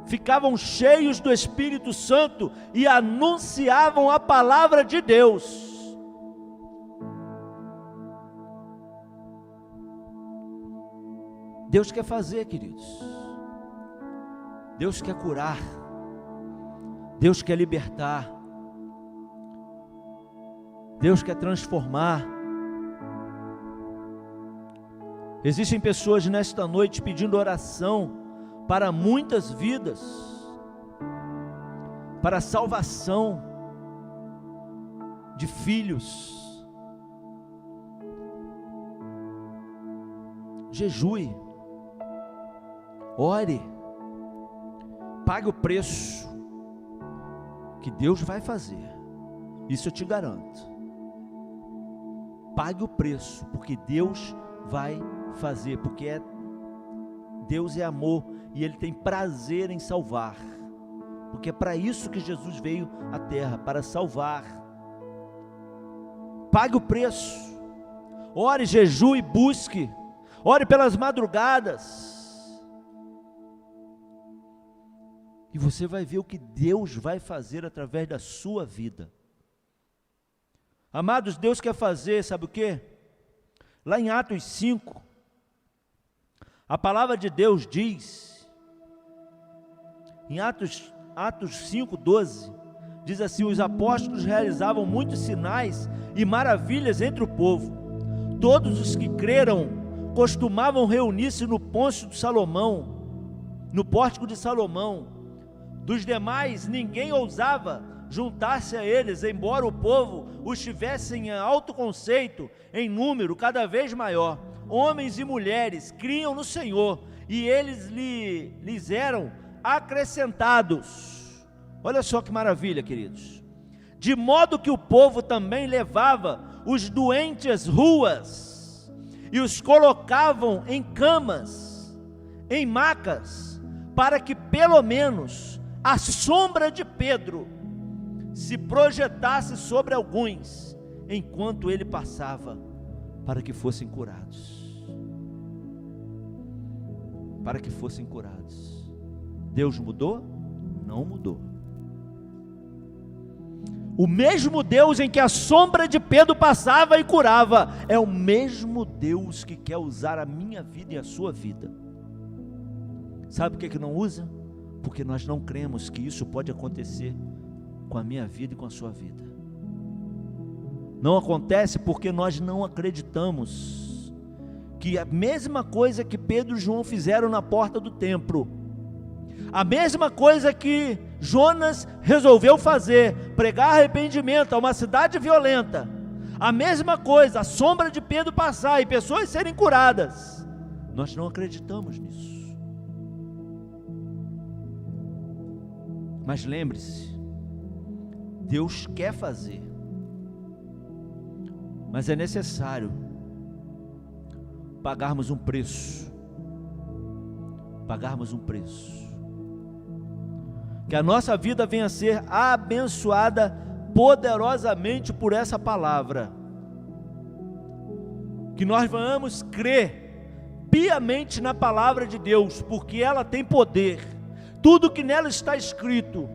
Ficavam cheios do Espírito Santo e anunciavam a palavra de Deus. Deus quer fazer, queridos. Deus quer curar. Deus quer libertar. Deus quer transformar. Existem pessoas nesta noite pedindo oração para muitas vidas, para a salvação de filhos. Jejue, ore, pague o preço, que Deus vai fazer, isso eu te garanto. Pague o preço, porque Deus vai fazer, porque Deus é amor, e Ele tem prazer em salvar, porque é para isso que Jesus veio à terra, para salvar. Pague o preço, ore, jejue, busque, ore pelas madrugadas, e você vai ver o que Deus vai fazer através da sua vida. Amados, Deus quer fazer, sabe o quê? Lá em Atos 5, a palavra de Deus diz, em Atos 5:12, diz assim: os apóstolos realizavam muitos sinais e maravilhas entre o povo. Todos os que creram costumavam reunir-se no pórtico de Salomão. Dos demais, ninguém ousava juntar-se a eles, embora o povo os tivesse em alto conceito, em número cada vez maior. Homens e mulheres criam no Senhor, e eles lhes eram acrescentados. Olha só que maravilha, queridos. De modo que o povo também levava os doentes às ruas, e os colocavam em camas, em macas, para que pelo menos a sombra de Pedro se projetasse sobre alguns, enquanto ele passava, para que fossem curados. Para que fossem curados. Deus mudou? Não mudou. O mesmo Deus em que a sombra de Pedro passava e curava, é o mesmo Deus que quer usar a minha vida e a sua vida. Sabe por que não usa? Porque nós não cremos que isso pode acontecer com a minha vida e com a sua vida. Não acontece porque nós não acreditamos que a mesma coisa que Pedro e João fizeram na porta do templo, a mesma coisa que Jonas resolveu fazer, pregar arrependimento a uma cidade violenta, a mesma coisa, a sombra de Pedro passar e pessoas serem curadas, nós não acreditamos nisso. Mas lembre-se, Deus quer fazer, mas é necessário pagarmos um preço, que a nossa vida venha a ser abençoada poderosamente por essa palavra, que nós vamos crer piamente na palavra de Deus, porque ela tem poder, tudo que nela está escrito,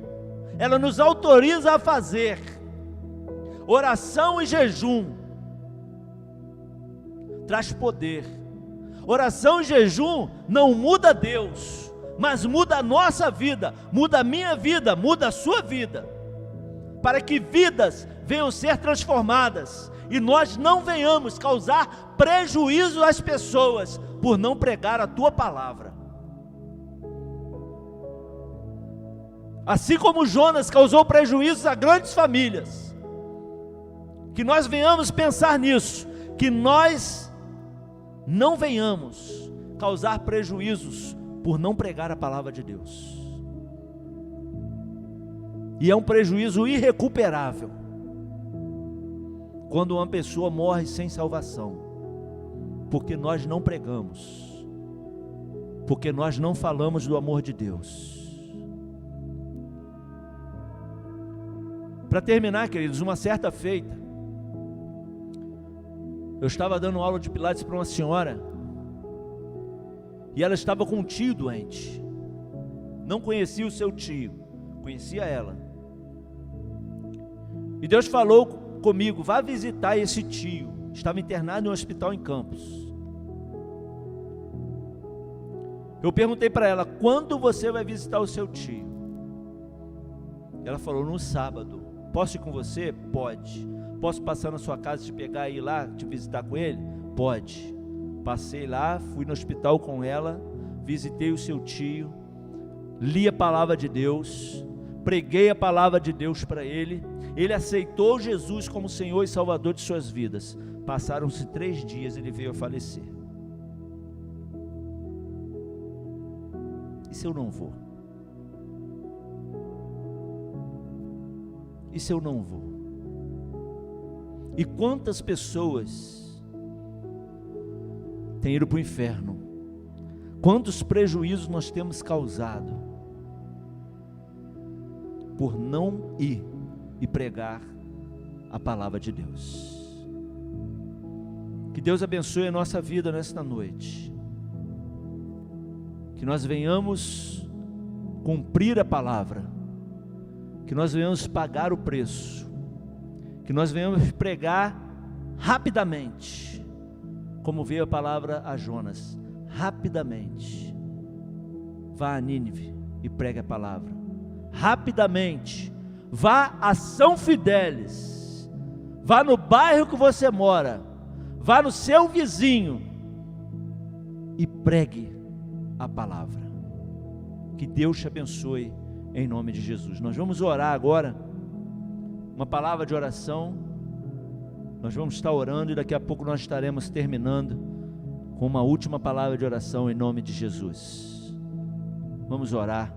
ela nos autoriza a fazer. Oração e jejum traz poder. Oração e jejum não muda Deus, mas muda a nossa vida, muda a minha vida, muda a sua vida, para que vidas venham ser transformadas, e nós não venhamos causar prejuízo às pessoas, por não pregar a tua palavra. Assim como Jonas causou prejuízos a grandes famílias, que nós venhamos pensar nisso, que nós não venhamos causar prejuízos por não pregar a palavra de Deus. E é um prejuízo irrecuperável quando uma pessoa morre sem salvação, porque nós não pregamos, porque nós não falamos do amor de Deus. Para terminar, queridos, uma certa feita, eu estava dando aula de Pilates para uma senhora, e ela estava com um tio doente. Não conhecia o seu tio, conhecia ela. E Deus falou comigo: vá visitar esse tio. Estava internado em um hospital em Campos. Eu perguntei para ela: quando você vai visitar o seu tio? Ela falou: no sábado. Posso ir com você? Pode. Posso passar na sua casa, te pegar e ir lá, te visitar com ele? Pode. Passei lá, fui no hospital com ela, visitei o seu tio, li a palavra de Deus, preguei a palavra de Deus para ele. Ele aceitou Jesus como Senhor e Salvador de suas vidas. Passaram-se 3 dias, ele veio a falecer. E se eu não vou? E se eu não vou? E quantas pessoas têm ido para o inferno? Quantos prejuízos nós temos causado por não ir e pregar a palavra de Deus? Que Deus abençoe a nossa vida nesta noite. Que nós venhamos cumprir a palavra, que nós venhamos pagar o preço, que nós venhamos pregar rapidamente, como veio a palavra a Jonas, rapidamente. Vá a Nínive e pregue a palavra, rapidamente. Vá a São Fidélis, vá no bairro que você mora, vá no seu vizinho e pregue a palavra. Que Deus te abençoe em nome de Jesus. Nós vamos orar agora, uma palavra de oração. Nós vamos estar orando e daqui a pouco nós estaremos terminando com uma última palavra de oração em nome de Jesus. Vamos orar.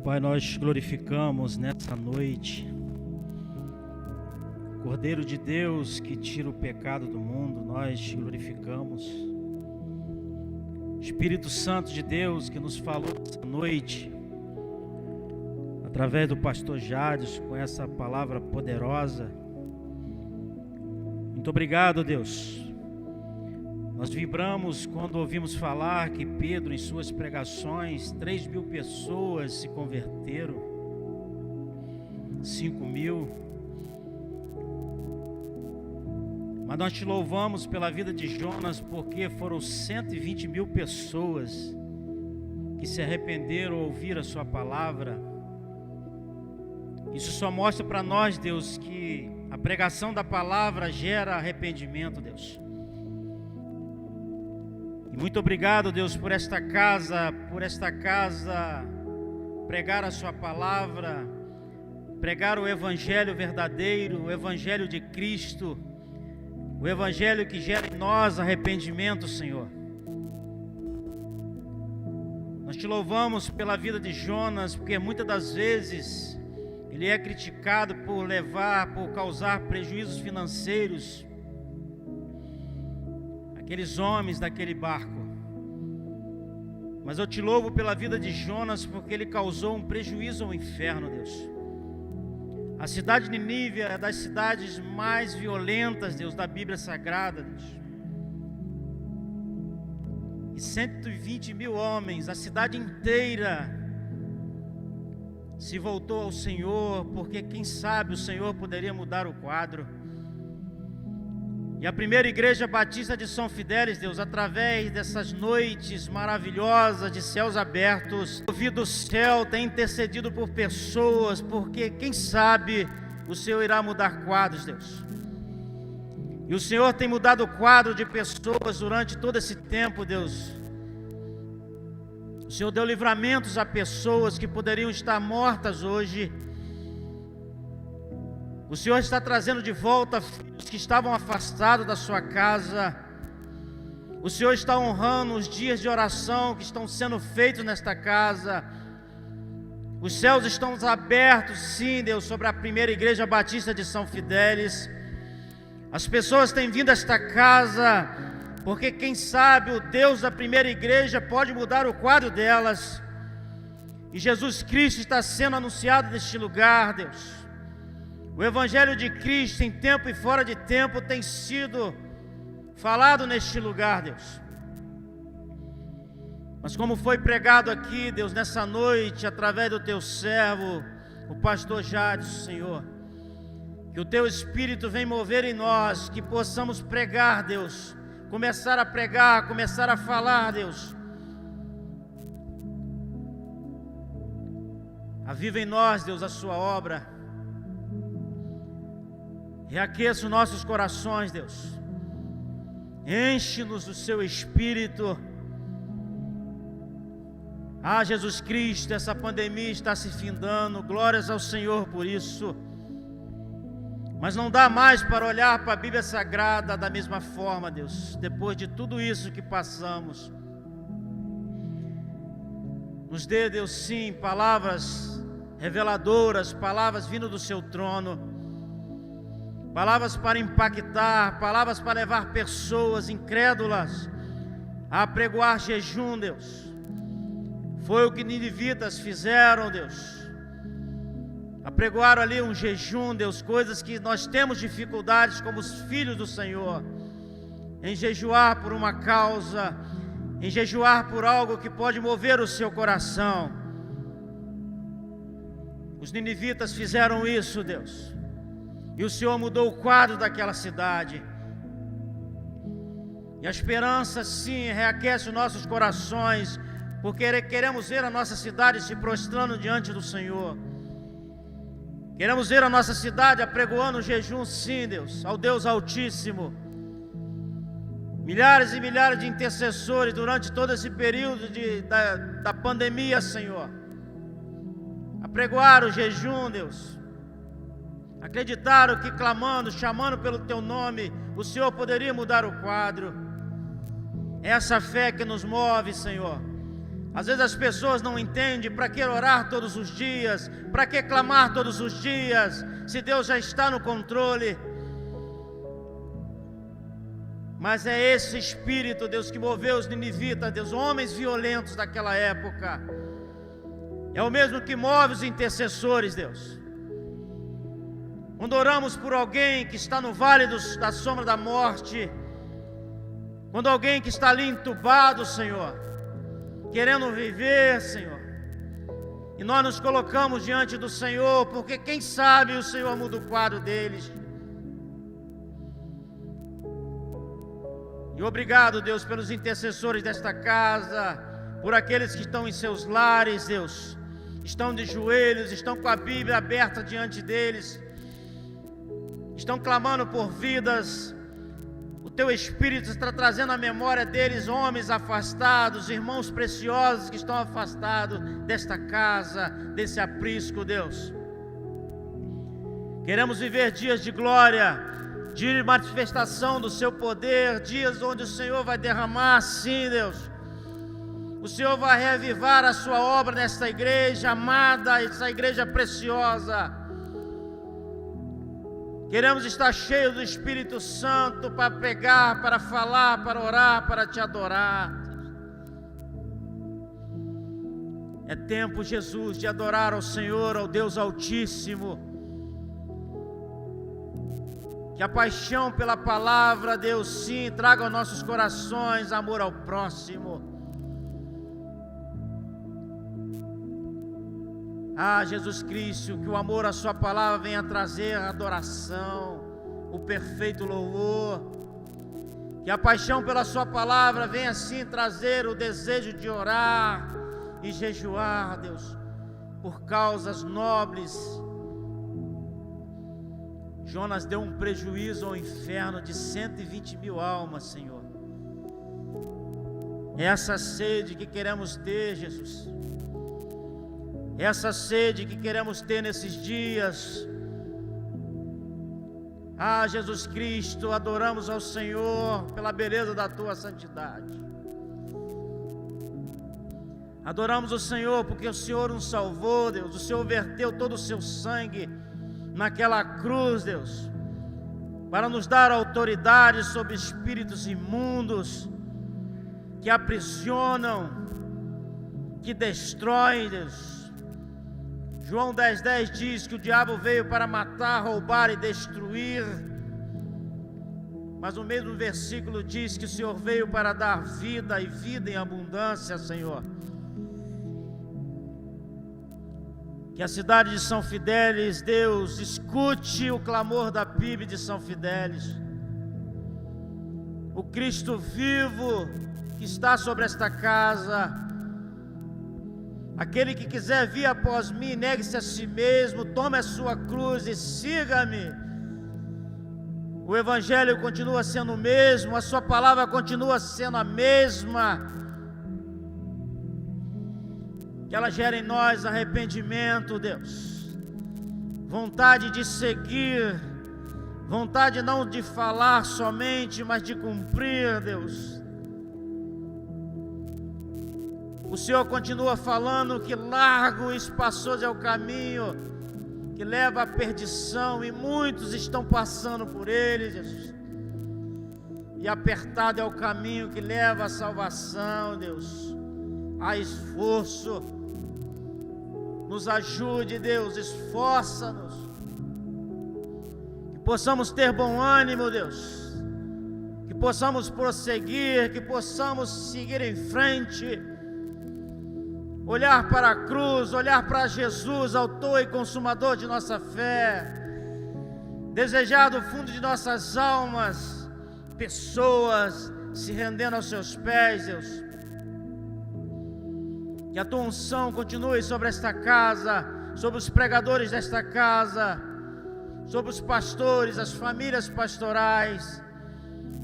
Pai, nós glorificamos nessa noite Cordeiro de Deus que tira o pecado do mundo. Nós te glorificamos. Espírito Santo de Deus que nos falou essa noite através do pastor Jades com essa palavra poderosa. Muito obrigado, Deus. Nós vibramos quando ouvimos falar que Pedro, em suas pregações, 3.000 pessoas se converteram, 5.000. Mas nós te louvamos pela vida de Jonas, porque foram 120.000 pessoas que se arrependeram ao ouvir a sua palavra. Isso só mostra para nós, Deus, que a pregação da palavra gera arrependimento, Deus. E muito obrigado, Deus, por esta casa pregar a sua palavra, pregar o evangelho verdadeiro, o evangelho de Cristo, o evangelho que gera em nós arrependimento, Senhor. Nós te louvamos pela vida de Jonas, porque muitas das vezes ele é criticado por causar prejuízos financeiros àqueles homens daquele barco. Mas eu te louvo pela vida de Jonas, porque ele causou um prejuízo ao inferno, Deus. A cidade de Nínive é das cidades mais violentas, Deus, da Bíblia Sagrada, Deus. E 120.000 homens, a cidade inteira se voltou ao Senhor, porque quem sabe o Senhor poderia mudar o quadro. E a primeira igreja batista de São Fidélis, Deus, através dessas noites maravilhosas de céus abertos, ouvido do céu, tem intercedido por pessoas, porque quem sabe o Senhor irá mudar quadros, Deus. E o Senhor tem mudado o quadro de pessoas durante todo esse tempo, Deus. O Senhor deu livramentos a pessoas que poderiam estar mortas hoje. O Senhor está trazendo de volta filhos que estavam afastados da sua casa. O Senhor está honrando os dias de oração que estão sendo feitos nesta casa. Os céus estão abertos, sim, Deus, sobre a primeira igreja batista de São Fidélis. As pessoas têm vindo a esta casa, porque quem sabe o Deus da primeira igreja pode mudar o quadro delas. E Jesus Cristo está sendo anunciado neste lugar, Deus. O Evangelho de Cristo, em tempo e fora de tempo, tem sido falado neste lugar, Deus. Mas como foi pregado aqui, Deus, nessa noite, através do teu servo, o pastor Jades, Senhor, Que o Teu Espírito venha mover em nós, que possamos pregar, Deus, começar a pregar, começar a falar, Deus. Aviva em nós, Deus, a Sua obra. Reaqueça os nossos corações, Deus. Enche-nos do Seu Espírito. Ah, Jesus Cristo, essa pandemia está se findando, glórias ao Senhor por isso. Mas não dá mais para olhar para a Bíblia Sagrada da mesma forma, Deus, depois de tudo isso que passamos. Nos dê, Deus, sim, palavras reveladoras, palavras vindo do Seu trono, palavras para impactar, palavras para levar pessoas incrédulas a apregoar jejum, Deus. Foi o que ninivitas fizeram, Deus. Apregoaram ali um jejum, Deus, coisas que nós temos dificuldades como os filhos do Senhor, em jejuar por uma causa, em jejuar por algo que pode mover o seu coração. Os ninivitas fizeram isso, Deus, e o Senhor mudou o quadro daquela cidade. E a esperança, sim, reaquece os nossos corações, porque queremos ver a nossa cidade se prostrando diante do Senhor. Queremos ver a nossa cidade apregoando o jejum, sim, Deus, ao Deus Altíssimo. Milhares e milhares de intercessores durante todo esse período da pandemia, Senhor. Apregoaram o jejum, Deus. Acreditaram que clamando, chamando pelo Teu nome, o Senhor poderia mudar o quadro. É essa fé que nos move, Senhor. Às vezes as pessoas não entendem para que orar todos os dias, para que clamar todos os dias, se Deus já está no controle. Mas é esse Espírito, Deus, que moveu os ninivitas, Deus, homens violentos daquela época. É o mesmo que move os intercessores, Deus. Quando oramos por alguém que está no vale da sombra da morte, quando alguém que está ali entubado, Senhor, querendo viver, Senhor, e nós nos colocamos diante do Senhor, porque quem sabe o Senhor muda o quadro deles. E obrigado, Deus, pelos intercessores desta casa, por aqueles que estão em seus lares, Deus, estão de joelhos, estão com a Bíblia aberta diante deles, estão clamando por vidas. O Teu Espírito está trazendo à memória deles homens afastados, irmãos preciosos que estão afastados desta casa, desse aprisco, Deus. Queremos viver dias de glória, de manifestação do Seu poder, dias onde o Senhor vai derramar, sim, Deus. O Senhor vai reavivar a Sua obra nesta igreja amada, essa igreja preciosa. Queremos estar cheios do Espírito Santo para pregar, para falar, para orar, para Te adorar. É tempo, Jesus, de adorar ao Senhor, ao Deus Altíssimo. Que a paixão pela palavra, Deus, sim, traga aos nossos corações amor ao próximo. Ah, Jesus Cristo, que o amor à Sua palavra venha trazer a adoração, o perfeito louvor. Que a paixão pela Sua palavra venha sim trazer o desejo de orar e jejuar, Deus, por causas nobres. Jonas deu um prejuízo ao inferno de 120 mil almas, Senhor. É essa sede que queremos ter, Jesus. Essa sede que queremos ter nesses dias. Ah, Jesus Cristo, adoramos ao Senhor pela beleza da Tua santidade. Adoramos o Senhor porque o Senhor nos salvou, Deus. O Senhor verteu todo o Seu sangue naquela cruz, Deus, para nos dar autoridade sobre espíritos imundos que aprisionam, que destroem, Deus. João 10,10 diz que o diabo veio para matar, roubar e destruir, mas o mesmo versículo diz que o Senhor veio para dar vida e vida em abundância, Senhor. Que a cidade de São Fidélis, Deus, escute o clamor da PIB de São Fidélis. O Cristo vivo que está sobre esta casa. Aquele que quiser vir após mim, negue-se a si mesmo, tome a sua cruz e siga-me. O Evangelho continua sendo o mesmo, a sua palavra continua sendo a mesma. Que ela gere em nós arrependimento, Deus, vontade de seguir, vontade não de falar somente, mas de cumprir, Deus. O Senhor continua falando que largo e espaçoso é o caminho que leva à perdição, e muitos estão passando por ele, Jesus. E apertado é o caminho que leva à salvação, Deus. Há esforço. Nos ajude, Deus, esforça-nos. Que possamos ter bom ânimo, Deus. Que possamos prosseguir, que possamos seguir em frente. Olhar para a cruz, olhar para Jesus, autor e consumador de nossa fé. Desejar do fundo de nossas almas, pessoas se rendendo aos seus pés, Deus. Que a tua unção continue sobre esta casa, sobre os pregadores desta casa, sobre os pastores, as famílias pastorais,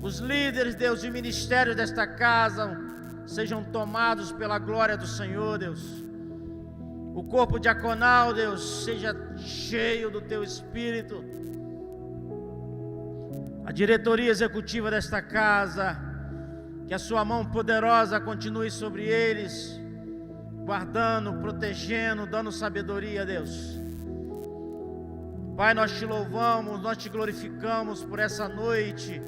os líderes, Deus, de ministério desta casa, sejam tomados pela glória do Senhor, Deus. O corpo diaconal, Deus, seja cheio do teu Espírito. A diretoria executiva desta casa, que a sua mão poderosa continue sobre eles, guardando, protegendo, dando sabedoria, Deus. Pai, nós te louvamos, nós te glorificamos por essa noite,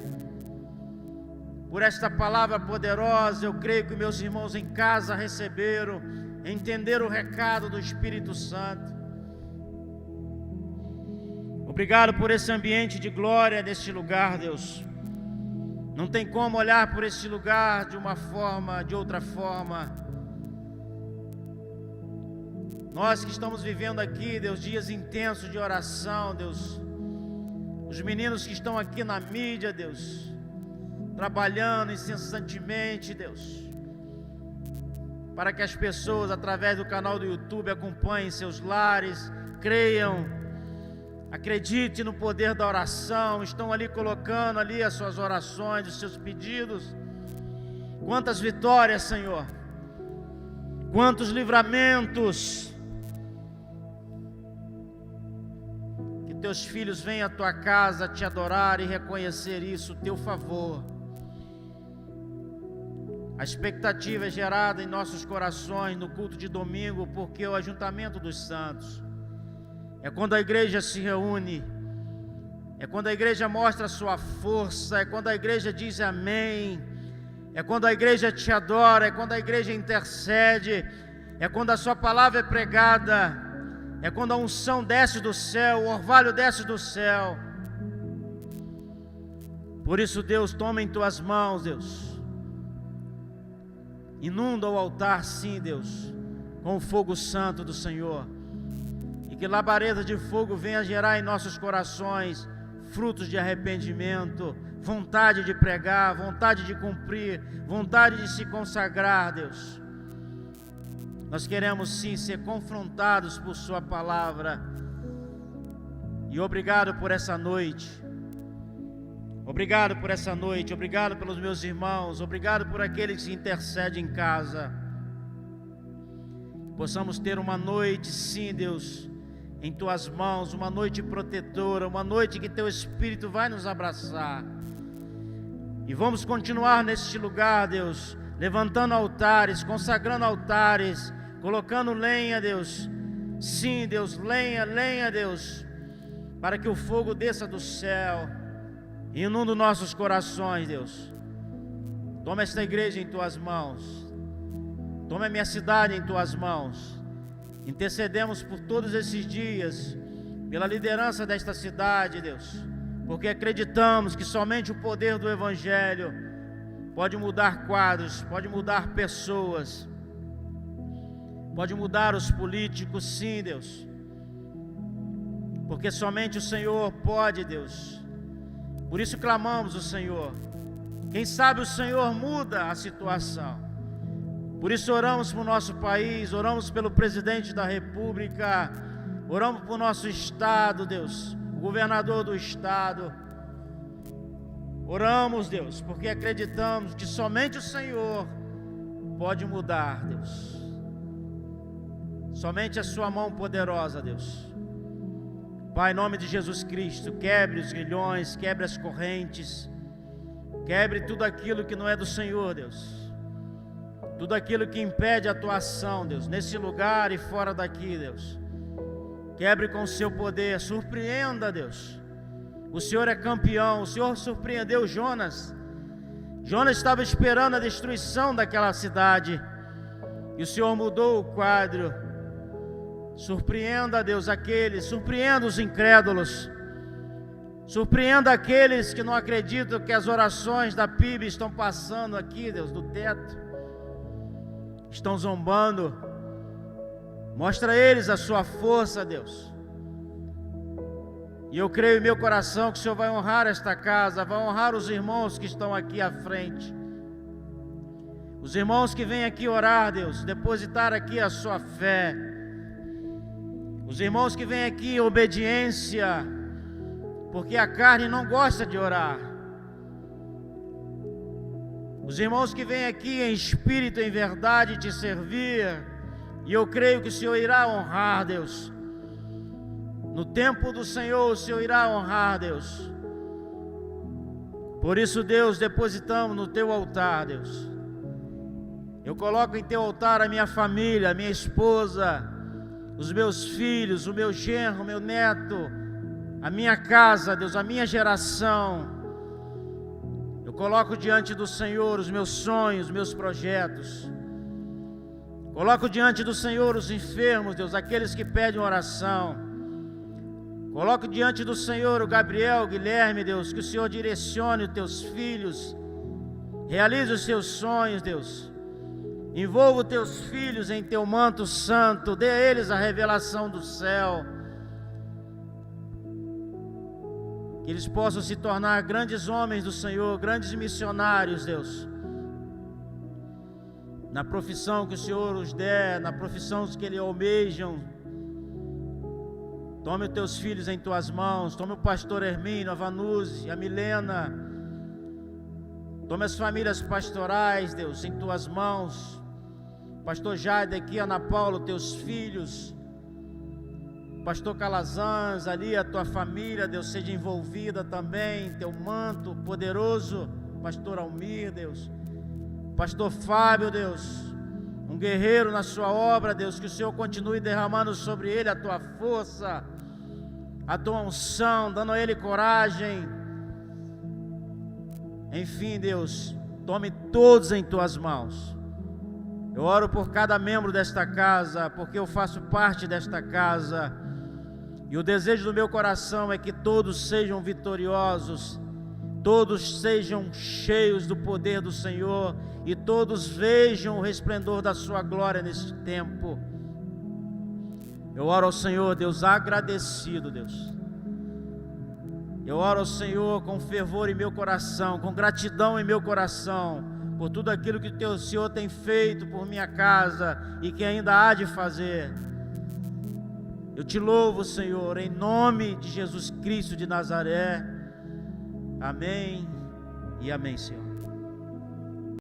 por esta palavra poderosa. Eu creio que meus irmãos em casa receberam, entenderam o recado do Espírito Santo. Obrigado por esse ambiente de glória neste lugar, Deus. Não tem como olhar por este lugar de uma forma, de outra forma. Nós que estamos vivendo aqui, Deus, dias intensos de oração, Deus. Os meninos que estão aqui na mídia, Deus, trabalhando incessantemente, Deus, para que as pessoas, através do canal do YouTube, acompanhem seus lares, creiam, acreditem no poder da oração, estão ali colocando ali as suas orações, os seus pedidos. Quantas vitórias, Senhor, quantos livramentos. Que teus filhos venham à tua casa te adorar e reconhecer isso, o teu favor. A expectativa é gerada em nossos corações no culto de domingo, porque é o ajuntamento dos santos. É quando a igreja se reúne, é quando a igreja mostra a sua força, é quando a igreja diz amém, é quando a igreja te adora, é quando a igreja intercede, é quando a sua palavra é pregada, é quando a unção desce do céu, o orvalho desce do céu. Por isso, Deus, toma em tuas mãos, Deus. Inunda o altar, sim, Deus, com o fogo santo do Senhor. E que labareda de fogo venha gerar em nossos corações frutos de arrependimento, vontade de pregar, vontade de cumprir, vontade de se consagrar, Deus. Nós queremos sim ser confrontados por sua palavra. E obrigado por essa noite. Obrigado por essa noite, obrigado pelos meus irmãos, obrigado por aqueles que intercedem em casa. Possamos ter uma noite, sim, Deus, em tuas mãos, uma noite protetora, uma noite que teu Espírito vai nos abraçar. E vamos continuar neste lugar, Deus, levantando altares, consagrando altares, colocando lenha, Deus. Sim, Deus, lenha, Deus, para que o fogo desça do céu e inunda nossos corações, Deus. Toma esta igreja em tuas mãos, toma a minha cidade em tuas mãos. Intercedemos por todos esses dias, pela liderança desta cidade, Deus, porque acreditamos que somente o poder do Evangelho pode mudar quadros, pode mudar pessoas, pode mudar os políticos, sim, Deus, porque somente o Senhor pode, Deus. Por isso clamamos o Senhor. Quem sabe o Senhor muda a situação. Por isso oramos por nosso país, oramos pelo presidente da República, oramos por nosso estado, Deus, o governador do estado. Oramos, Deus, porque acreditamos que somente o Senhor pode mudar, Deus. Somente a sua mão poderosa, Deus. Pai, em nome de Jesus Cristo, quebre os grilhões, quebre as correntes, quebre tudo aquilo que não é do Senhor, Deus. Tudo aquilo que impede a tua ação, Deus, nesse lugar e fora daqui, Deus. Quebre com o seu poder, surpreenda, Deus. O Senhor é campeão, o Senhor surpreendeu Jonas. Jonas estava esperando a destruição daquela cidade, e o Senhor mudou o quadro. Surpreenda, Deus, surpreenda os incrédulos. Surpreenda aqueles que não acreditam que as orações da PIB estão passando aqui, Deus, do teto. Estão zombando. Mostra a eles a sua força, Deus. E eu creio em meu coração que o Senhor vai honrar esta casa, vai honrar os irmãos que estão aqui à frente. Os irmãos que vêm aqui orar, Deus, depositar aqui a sua fé. Os irmãos que vêm aqui em obediência, porque a carne não gosta de orar. Os irmãos que vêm aqui em espírito e em verdade te servir, e eu creio que o Senhor irá honrar, Deus. No tempo do Senhor, o Senhor irá honrar, Deus. Por isso, Deus, depositamos no teu altar, Deus. Eu coloco em teu altar a minha família, a minha esposa, os meus filhos, o meu genro, o meu neto, a minha casa, Deus, a minha geração. Eu coloco diante do Senhor os meus sonhos, os meus projetos. Coloco diante do Senhor os enfermos, Deus, aqueles que pedem oração. Coloco diante do Senhor o Gabriel, o Guilherme, Deus, que o Senhor direcione os teus filhos, realize os teus sonhos, Deus. Envolva os teus filhos em teu manto santo, dê a eles a revelação do céu. Que eles possam se tornar grandes homens do Senhor, grandes missionários, Deus. Na profissão que o Senhor os der, na profissão que eles almejam. Tome os teus filhos em tuas mãos, tome o pastor Hermínio, a Vanuze, a Milena. Tome as famílias pastorais, Deus, em tuas mãos. Pastor Jade aqui, Ana Paula, teus filhos. Pastor Calazans, ali a tua família, Deus, seja envolvida também, teu manto poderoso. Pastor Almir, Deus. Pastor Fábio, Deus, um guerreiro na sua obra, Deus, que o Senhor continue derramando sobre ele a tua força, a tua unção, dando a ele coragem. Enfim, Deus, tome todos em tuas mãos. Eu oro por cada membro desta casa, porque eu faço parte desta casa. E o desejo do meu coração é que todos sejam vitoriosos, todos sejam cheios do poder do Senhor e todos vejam o resplendor da sua glória nesse tempo. Eu oro ao Senhor, Deus, agradecido, Deus. Eu oro ao Senhor com fervor em meu coração, com gratidão em meu coração, por tudo aquilo que o teu Senhor tem feito por minha casa e que ainda há de fazer. Eu te louvo, Senhor, em nome de Jesus Cristo de Nazaré. Amém e amém, Senhor.